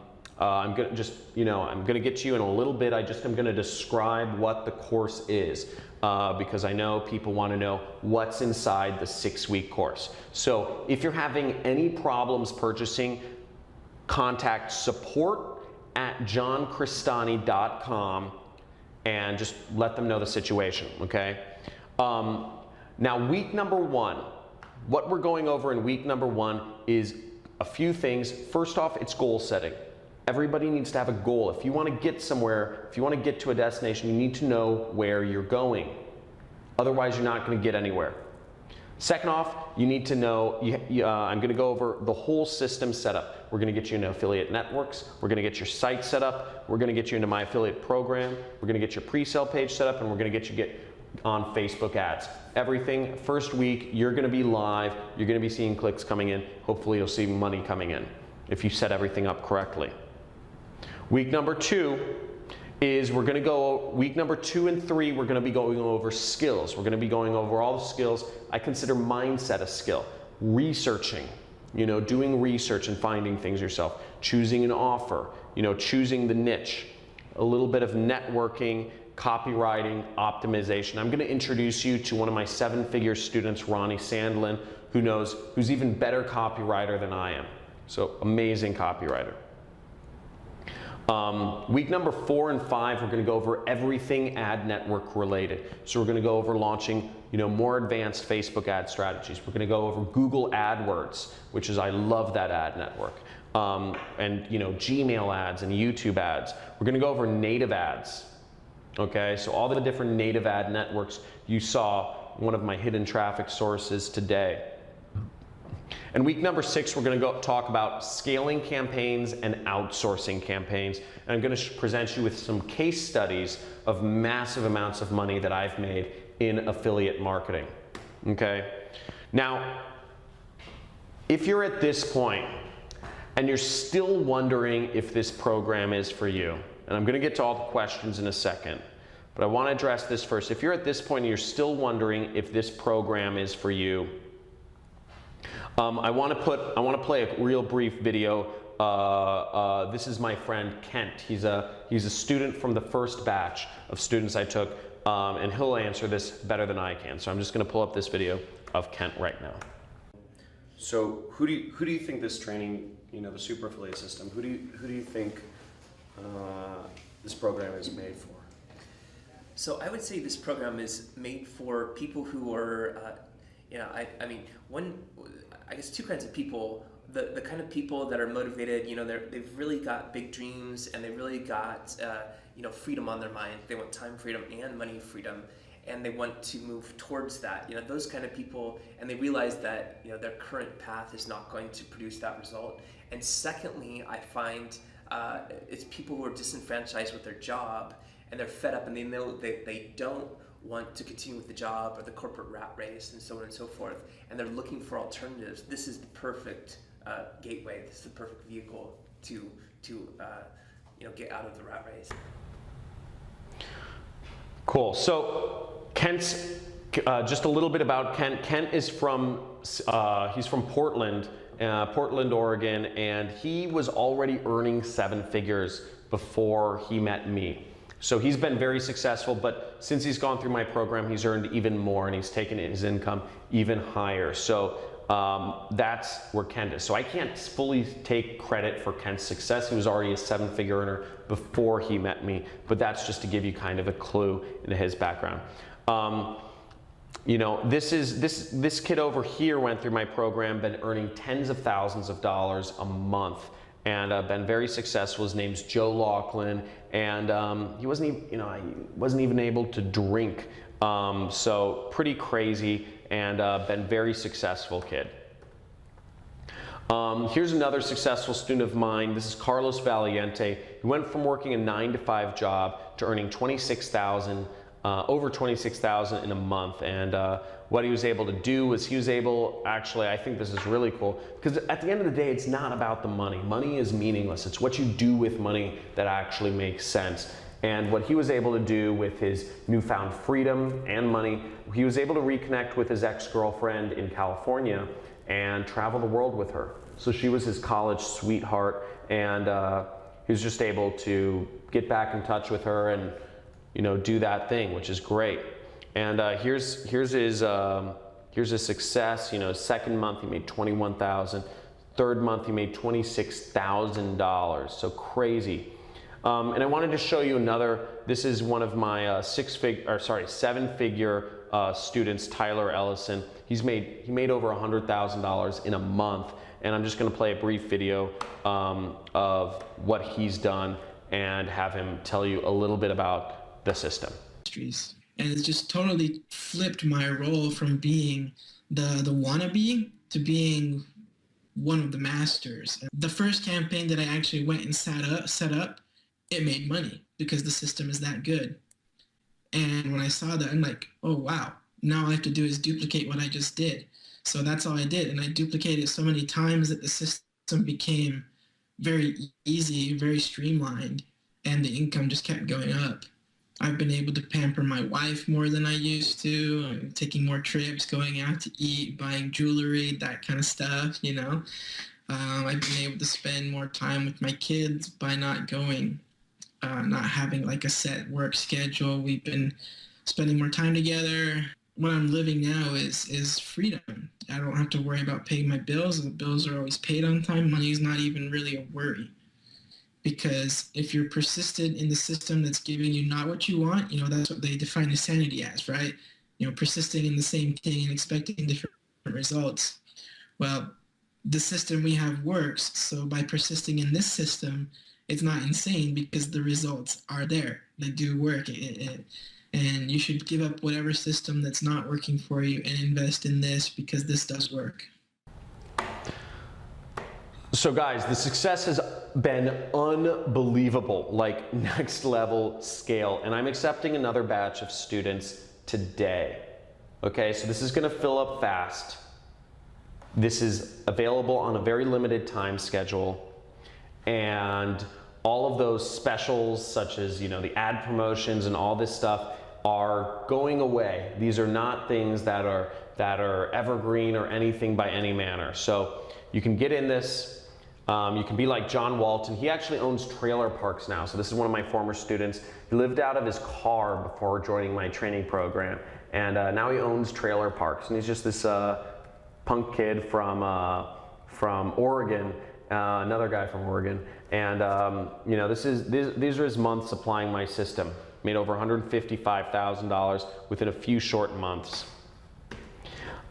Speaker 1: going to get to you in a little bit. I'm going to describe what the course is, because I know people want to know what's inside the 6-week course. So if you're having any problems purchasing, contact support@johncristani.com and just let them know the situation, okay? Now, week number 1, what we're going over in week number 1 is a few things. First off, it's goal setting. Everybody needs to have a goal. If you want to get somewhere, if you want to get to a destination, you need to know where you're going. Otherwise, you're not going to get anywhere. Second off, you need to know, I'm going to go over the whole system setup. We're going to get you into affiliate networks. We're going to get your site set up. We're going to get you into my affiliate program. We're going to get your pre-sale page set up, and we're going to get you on Facebook ads. Everything, first week, you're going to be live. You're going to be seeing clicks coming in. Hopefully, you'll see money coming in if you set everything up correctly. Week number 2 is week number 2 and 3, we're going to be going over skills. We're going to be going over all the skills. I consider mindset a skill. Researching, you know, doing research and finding things yourself. Choosing an offer, you know, choosing the niche. A little bit of networking, copywriting, optimization. I'm going to introduce you to one of my 7-figure students, Ronnie Sandlin, who's even better copywriter than I am. So amazing copywriter. Week number 4 and 5, we're going to go over everything ad network related. So we're going to go over launching, more advanced Facebook ad strategies. We're going to go over Google AdWords, which is, I love that ad network. And Gmail ads and YouTube ads. We're going to go over native ads. Okay, so all the different native ad networks. You saw one of my hidden traffic sources today. And week number 6, we're going to talk about scaling campaigns and outsourcing campaigns. And I'm going to present you with some case studies of massive amounts of money that I've made in affiliate marketing. Okay? Now, if you're at this point and you're still wondering if this program is for you, and I'm going to get to all the questions in a second, but I want to address this first. If you're at this point and you're still wondering if this program is for you, I want to play a real brief video. This is my friend Kent. He's a student from the first batch of students I took, and he'll answer this better than I can. So I'm just going to pull up this video of Kent right now. So who do you think this training, the super affiliate system, who do you think this program is made for?
Speaker 3: So I would say this program is made for people who are, I guess two kinds of people. The kind of people that are motivated, they've really got big dreams and they really got, freedom on their mind. They want time freedom and money freedom, and they want to move towards that. Those kind of people, and they realize that, their current path is not going to produce that result. And secondly, I find it's people who are disenfranchised with their job, and they're fed up and they know that they don't want to continue with the job or the corporate rat race and so on and so forth, and they're looking for alternatives. This is the perfect gateway. This is the perfect vehicle to get out of the rat race.
Speaker 1: Cool. So Kent's just a little bit about Kent. Kent is from he's from Portland, Oregon, and he was already earning 7 figures before he met me. So he's been very successful, but since he's gone through my program, he's earned even more and he's taken his income even higher. So that's where Kent is. So I can't fully take credit for Kent's success. He was already a 7-figure earner before he met me, but that's just to give you kind of a clue into his background. This kid over here went through my program, been earning tens of thousands of dollars a month, and been very successful. His name's Joe Laughlin, and he wasn't even able to drink. So pretty crazy, and been very successful kid. Here's another successful student of mine. This is Carlos Valiente. He went from working a 9-to-5 job to earning over 26,000 in a month, and what he was able to do was actually, I think this is really cool, because at the end of the day, it's not about the money. Money is meaningless. It's what you do with money that actually makes sense. And what he was able to do with his newfound freedom and money, he was able to reconnect with his ex-girlfriend in California and travel the world with her. So she was his college sweetheart, and he was just able to get back in touch with her and do that thing, which is great. And here's his success. Second month he made $21,000. Third month he made $26,000. So crazy. And I wanted to show you another. This is one of my 7-figure students, Tyler Ellison. He made over $100,000 in a month. And I'm just going to play a brief video of what he's done and have him tell you a little bit about the system.
Speaker 4: And it's just totally flipped my role from being the wannabe to being one of the masters. The first campaign that I actually went and set up, it made money because the system is that good. And when I saw that, I'm like, oh wow, now all I have to do is duplicate what I just did. So that's all I did, and I duplicated so many times that the system became very easy, very streamlined, and the income just kept going up. I've been able to pamper my wife more than I used to. I'm taking more trips, going out to eat, buying jewelry, that kind of stuff, I've been able to spend more time with my kids by not having like a set work schedule. We've been spending more time together. What I'm living now is freedom. I don't have to worry about paying my bills. The bills are always paid on time. Money is not even really a worry. because if you're persistent in the system that's giving you not what you want, that's what they define insanity as, right? Persisting in the same thing and expecting different results. Well, the system we have works, so by persisting in this system, it's not insane because the results are there. They do work. And you should give up whatever system that's not working for you and invest in this because this does work.
Speaker 1: So guys, the success has been unbelievable, like next level scale, and I'm accepting another batch of students today. Okay, so this is gonna fill up fast. This is available on a very limited time schedule, and all of those specials such as the ad promotions and all this stuff are going away. These are not things that are evergreen or anything by any manner. So you can get in this. You can be like John Walton. He actually owns trailer parks now. So this is one of my former students. He lived out of his car before joining my training program, and now he owns trailer parks. And he's just this punk kid from Oregon, another guy from Oregon. And these are his months applying my system. Made over $155,000 within a few short months.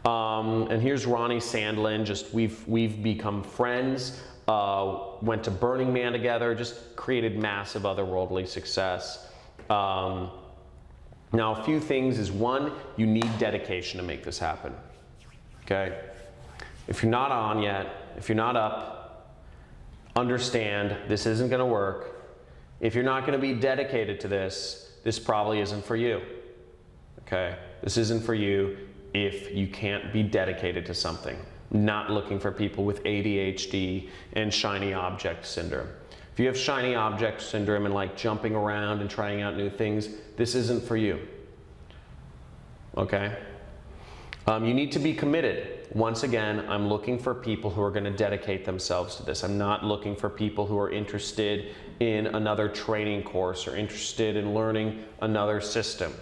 Speaker 1: And here's Ronnie Sandlin. Just we've become friends. Went to Burning Man together. Just created massive otherworldly success. Now, a few things is one, you need dedication to make this happen. Okay, if you're not on yet, if you're not up, understand this isn't going to work. If you're not going to be dedicated to this, this probably isn't for you. Okay, this isn't for you if you can't be dedicated to something. Not looking for people with ADHD and shiny object syndrome. If you have shiny object syndrome and like jumping around and trying out new things, this isn't for you. Okay? You need to be committed. Once again, I'm looking for people who are going to dedicate themselves to this. I'm not looking for people who are interested in another training course or interested in learning another system.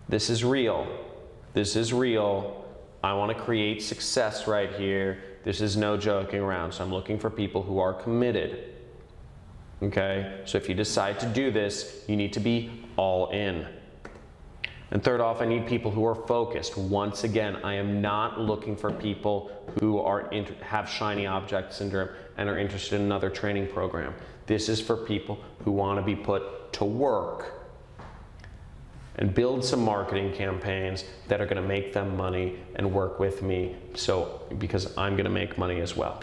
Speaker 1: This is real. This is real. I want to create success right here. This is no joking around. So I'm looking for people who are committed. Okay? So if you decide to do this, you need to be all in. And third off, I need people who are focused. Once again, I am not looking for people who have shiny object syndrome and are interested in another training program. This is for people who want to be put to work and build some marketing campaigns that are going to make them money and work with me, because I'm going to make money as well.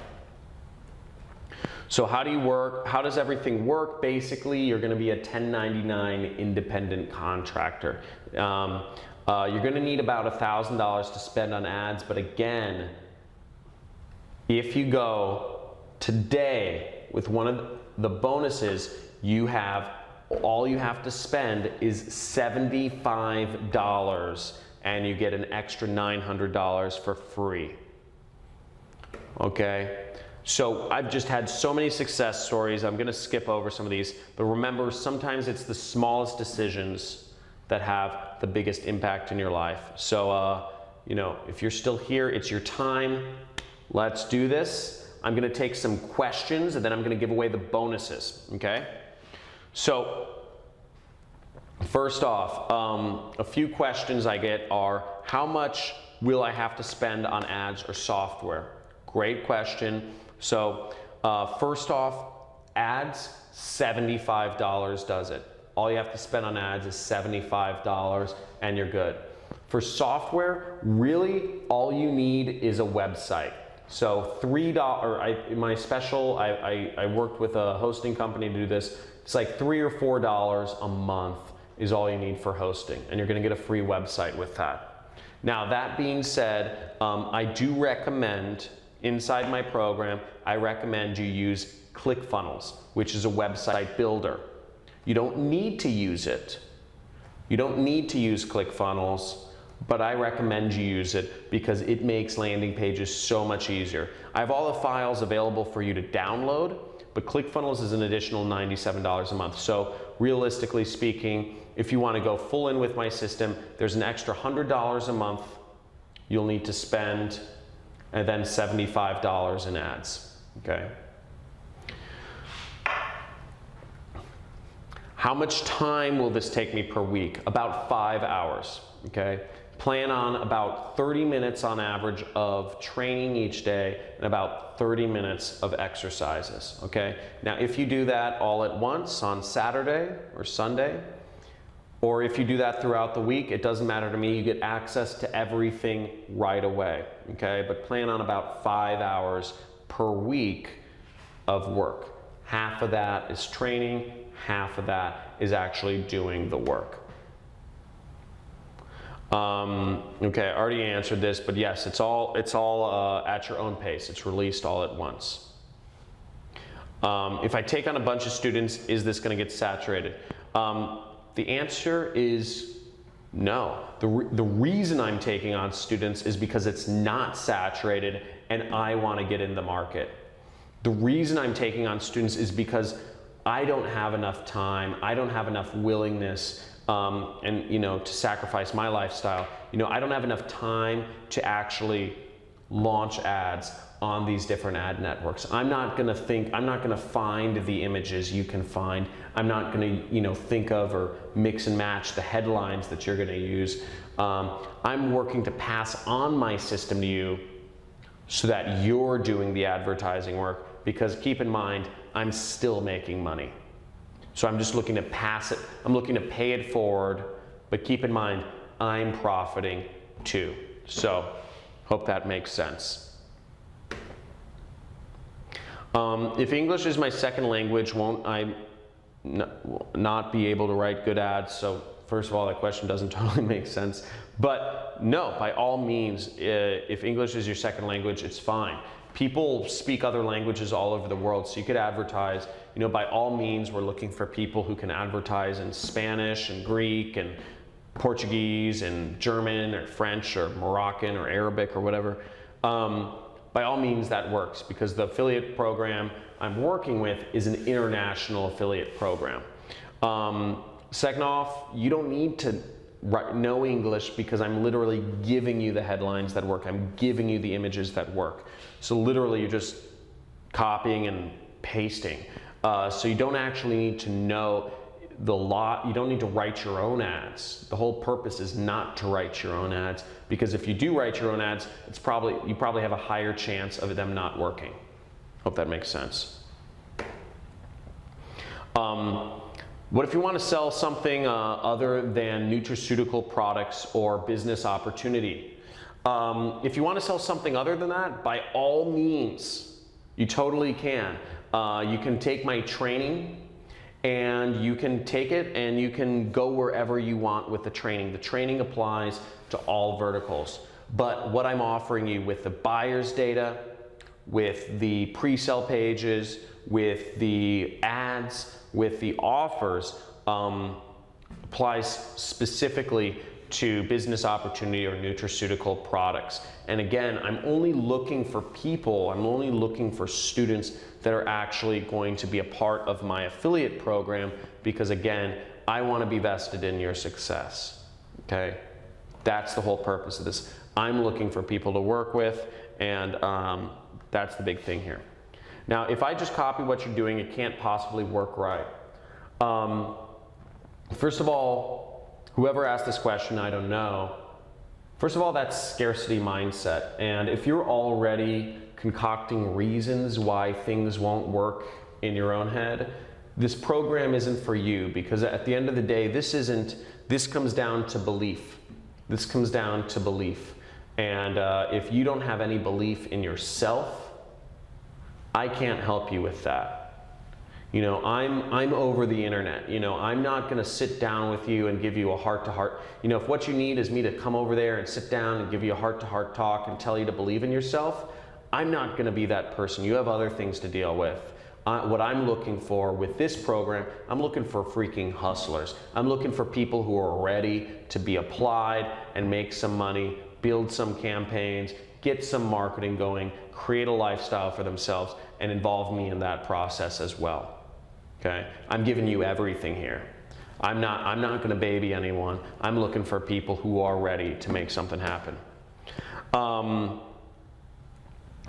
Speaker 1: So how do you work? How does everything work? Basically, you're going to be a 1099 independent contractor. You're going to need about $1,000 to spend on ads, but again, if you go today with one of the bonuses, all you have to spend is $75 and you get an extra $900 for free. Okay? So I've just had so many success stories. I'm going to skip over some of these, but remember, sometimes it's the smallest decisions that have the biggest impact in your life. So, if you're still here, it's your time. Let's do this. I'm going to take some questions and then I'm going to give away the bonuses. Okay? So, first off, a few questions I get are, how much will I have to spend on ads or software? Great question. So, first off, ads, $75 does it. All you have to spend on ads is $75 and you're good. For software, really all you need is a website. So my special, I worked with a hosting company to do this. It's like $3 or $4 a month is all you need for hosting, and you're going to get a free website with that. Now, that being said, I do recommend, inside my program, I recommend you use ClickFunnels, which is a website builder. You don't need to use it. You don't need to use ClickFunnels, but I recommend you use it because it makes landing pages so much easier. I have all the files available for you to download, but ClickFunnels is an additional $97 a month. So realistically speaking, if you want to go full in with my system, there's an extra $100 a month you'll need to spend, and then $75 in ads. Okay? How much time will this take me per week? About 5 hours, okay? Plan on about 30 minutes on average of training each day and about 30 minutes of exercises, okay? Now, if you do that all at once on Saturday or Sunday, or if you do that throughout the week, it doesn't matter to me. You get access to everything right away, okay? But plan on about 5 hours per week of work. Half of that is training, half of that is actually doing the work. Okay, I already answered this, but yes, it's all at your own pace. It's released all at once. If I take on a bunch of students, is this going to get saturated? The answer is no. The reason I'm taking on students is because it's not saturated and I want to get in the market. The reason I'm taking on students is because I don't have enough time, I don't have enough willingness and to sacrifice my lifestyle. I don't have enough time to actually launch ads on these different ad networks. I'm not gonna find the images you can find. I'm not gonna think of or mix and match the headlines that you're gonna use. I'm working to pass on my system to you so that you're doing the advertising work, because keep in mind, I'm still making money. So I'm just looking to pass it, I'm looking to pay it forward, but keep in mind, I'm profiting too. So, hope that makes sense. If English is my second language, won't I not be able to write good ads? So first of all, that question doesn't totally make sense. But no, by all means, if English is your second language, it's fine. People speak other languages all over the world, so you could advertise. By all means, we're looking for people who can advertise in Spanish and Greek and Portuguese and German or French or Moroccan or Arabic or whatever. By all means, that works, because the affiliate program I'm working with is an international affiliate program. Second off, you don't need to know English, because I'm literally giving you the headlines that work. I'm giving you the images that work. So literally, you're just copying and pasting. So you don't actually need to know you don't need to write your own ads. The whole purpose is not to write your own ads, because if you do write your own ads, you probably have a higher chance of them not working. Hope that makes sense. What if you want to sell something other than nutraceutical products or business opportunity? If you want to sell something other than that, by all means, you totally can. You can take my training, and you can take it and you can go wherever you want with the training. The training applies to all verticals. But what I'm offering you with the buyer's data, with the pre-sale pages, with the ads, with the offers, applies specifically to business opportunity or nutraceutical products. And again, I'm only looking for students that are actually going to be a part of my affiliate program, because again, I want to be vested in your success, okay? That's the whole purpose of this. I'm looking for people to work with, and that's the big thing here. Now, if I just copy what you're doing, it can't possibly work right. First of all, whoever asked this question, I don't know. First of all, that's scarcity mindset. And if you're already concocting reasons why things won't work in your own head, this program isn't for you, because at the end of the day, this comes down to belief. This comes down to belief. And if you don't have any belief in yourself, I can't help you with that. I'm over the internet. I'm not gonna sit down with you and give you a heart-to-heart. If what you need is me to come over there and sit down and give you a heart-to-heart talk and tell you to believe in yourself, I'm not gonna be that person. You have other things to deal with. What I'm looking for with this program, I'm looking for freaking hustlers. I'm looking for people who are ready to be applied and make some money, build some campaigns, get some marketing going, create a lifestyle for themselves, and involve me in that process as well. Okay? I'm giving you everything here. I'm not gonna baby anyone. I'm looking for people who are ready to make something happen.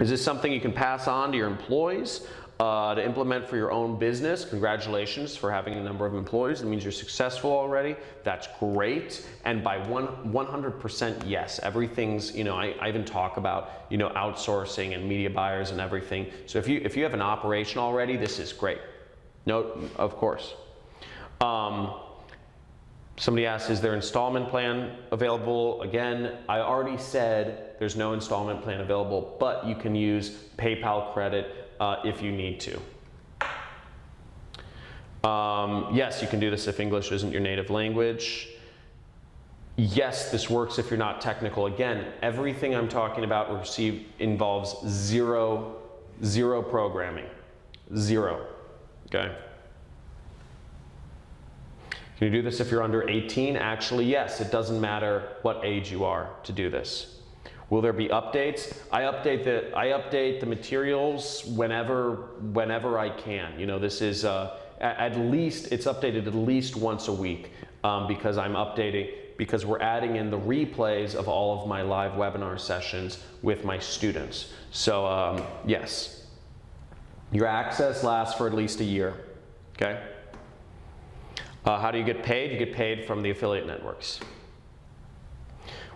Speaker 1: Is this something you can pass on to your employees? To implement for your own business, congratulations for having a number of employees. It means you're successful already. That's great. And by 100% yes, everything's, I even talk about, outsourcing and media buyers and everything. So if you have an operation already, this is great. No, of course. Somebody asked, is there installment plan available? Again, I already said there's no installment plan available, but you can use PayPal credit if you need to. Yes, you can do this if English isn't your native language. Yes, this works if you're not technical. Again, everything I'm talking about involves zero programming. Zero, okay? Can you do this if you're under 18? Actually, yes, it doesn't matter what age you are to do this. Will there be updates? I update the materials whenever I can. This is it's updated at least once a week because we're adding in the replays of all of my live webinar sessions with my students. So yes, your access lasts for at least a year. Okay. How do you get paid? You get paid from the affiliate networks.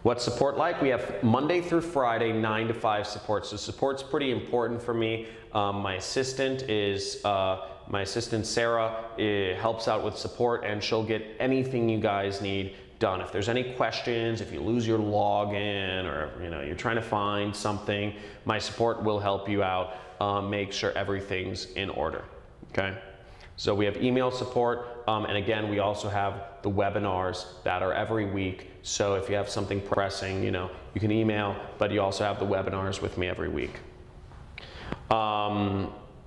Speaker 1: What's support like? We have Monday through Friday, 9 to 5 support. So support's pretty important for me. My assistant Sarah helps out with support, and she'll get anything you guys need done. If there's any questions, if you lose your login, or you're trying to find something, my support will help you out. Make sure everything's in order. Okay. So we have email support, and again, we also have the webinars that are every week. So if you have something pressing, you can email, but you also have the webinars with me every week.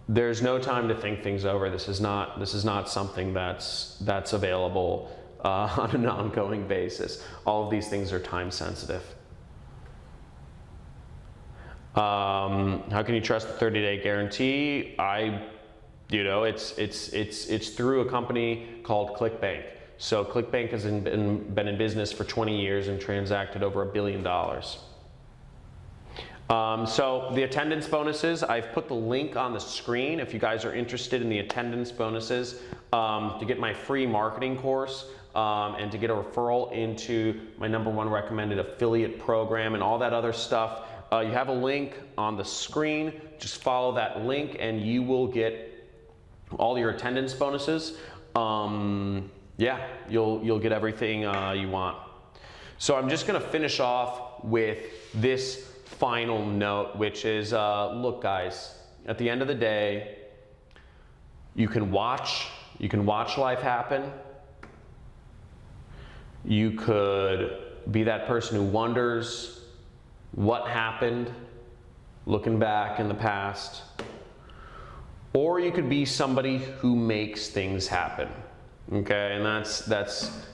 Speaker 1: There's no time to think things over. This is not something that's available on an ongoing basis. All of these things are time sensitive. How can you trust the 30-day guarantee? It's through a company called ClickBank. So ClickBank has been in business for 20 years and transacted over $1 billion. So the attendance bonuses, I've put the link on the screen if you guys are interested in the attendance bonuses to get my free marketing course and to get a referral into my #1 recommended affiliate program and all that other stuff. You have a link on the screen. Just follow that link and you will get all your attendance bonuses. Yeah, you'll get everything you want. So I'm just gonna finish off with this final note, which is, look guys, at the end of the day, you can watch life happen. You could be that person who wonders what happened, looking back in the past. Or you could be somebody who makes things happen, okay? And that's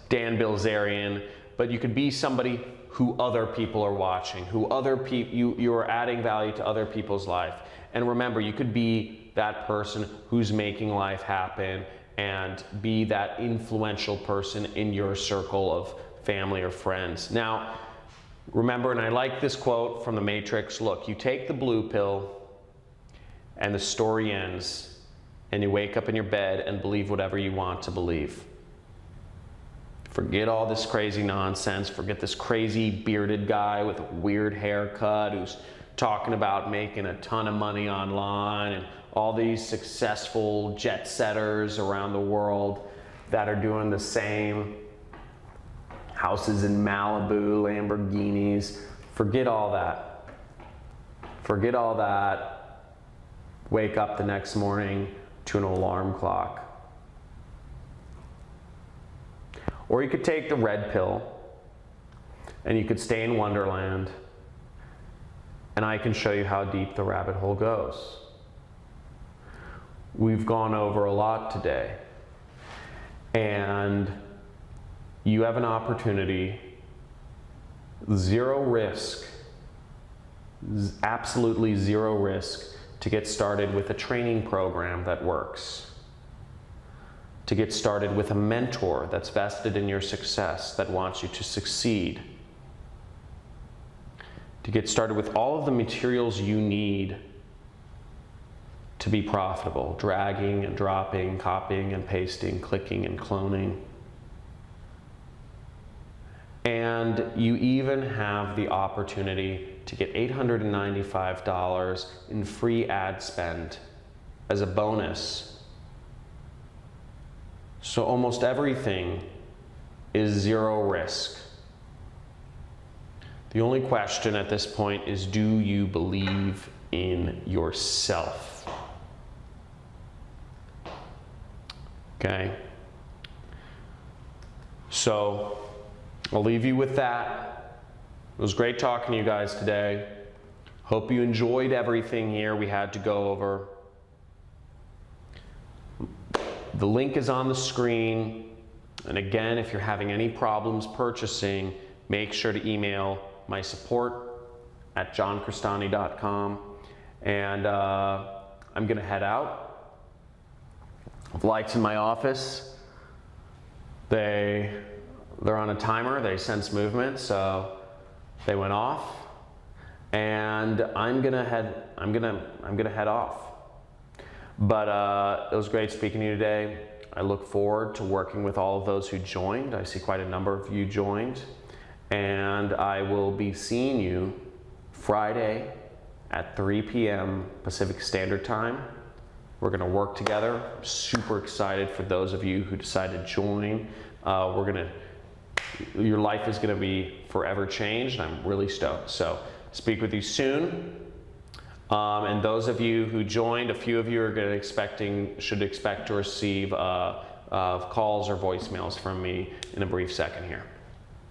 Speaker 1: Dan Bilzerian, but you could be somebody who other people are watching, you are adding value to other people's life. And remember, you could be that person who's making life happen and be that influential person in your circle of family or friends. Now, remember, and I like this quote from The Matrix, look, you take the blue pill, and the story ends, and you wake up in your bed and believe whatever you want to believe. Forget all this crazy nonsense. Forget this crazy bearded guy with a weird haircut who's talking about making a ton of money online, and all these successful jet setters around the world that are doing the same. Houses in Malibu, Lamborghinis. Forget all that. Forget all that. Wake up the next morning to an alarm clock. Or you could take the red pill and you could stay in Wonderland, and I can show you how deep the rabbit hole goes. We've gone over a lot today, and you have an opportunity, zero risk, absolutely zero risk, to get started with a training program that works, to get started with a mentor that's vested in your success, that wants you to succeed, to get started with all of the materials you need to be profitable, dragging and dropping, copying and pasting, clicking and cloning. And you even have the opportunity to get $895 in free ad spend as a bonus. So almost everything is zero risk. The only question at this point is, do you believe in yourself? Okay. So I'll leave you with that. It was great talking to you guys today. Hope you enjoyed everything here we had to go over. The link is on the screen. And again, if you're having any problems purchasing, make sure to email my support at johncristani.com. And I'm gonna head out. The lights in my office, they're on a timer, they sense movement, so they went off. And I'm gonna head off. But it was great speaking to you today. I look forward to working with all of those who joined. I see quite a number of you joined. And I will be seeing you Friday at 3 p.m. Pacific Standard Time. We're gonna work together. I'm super excited for those of you who decide to join. Your life is gonna be forever changed. I'm really stoked. So speak with you soon. And those of you who joined, a few of you are should expect to receive calls or voicemails from me in a brief second here.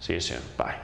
Speaker 1: See you soon. Bye.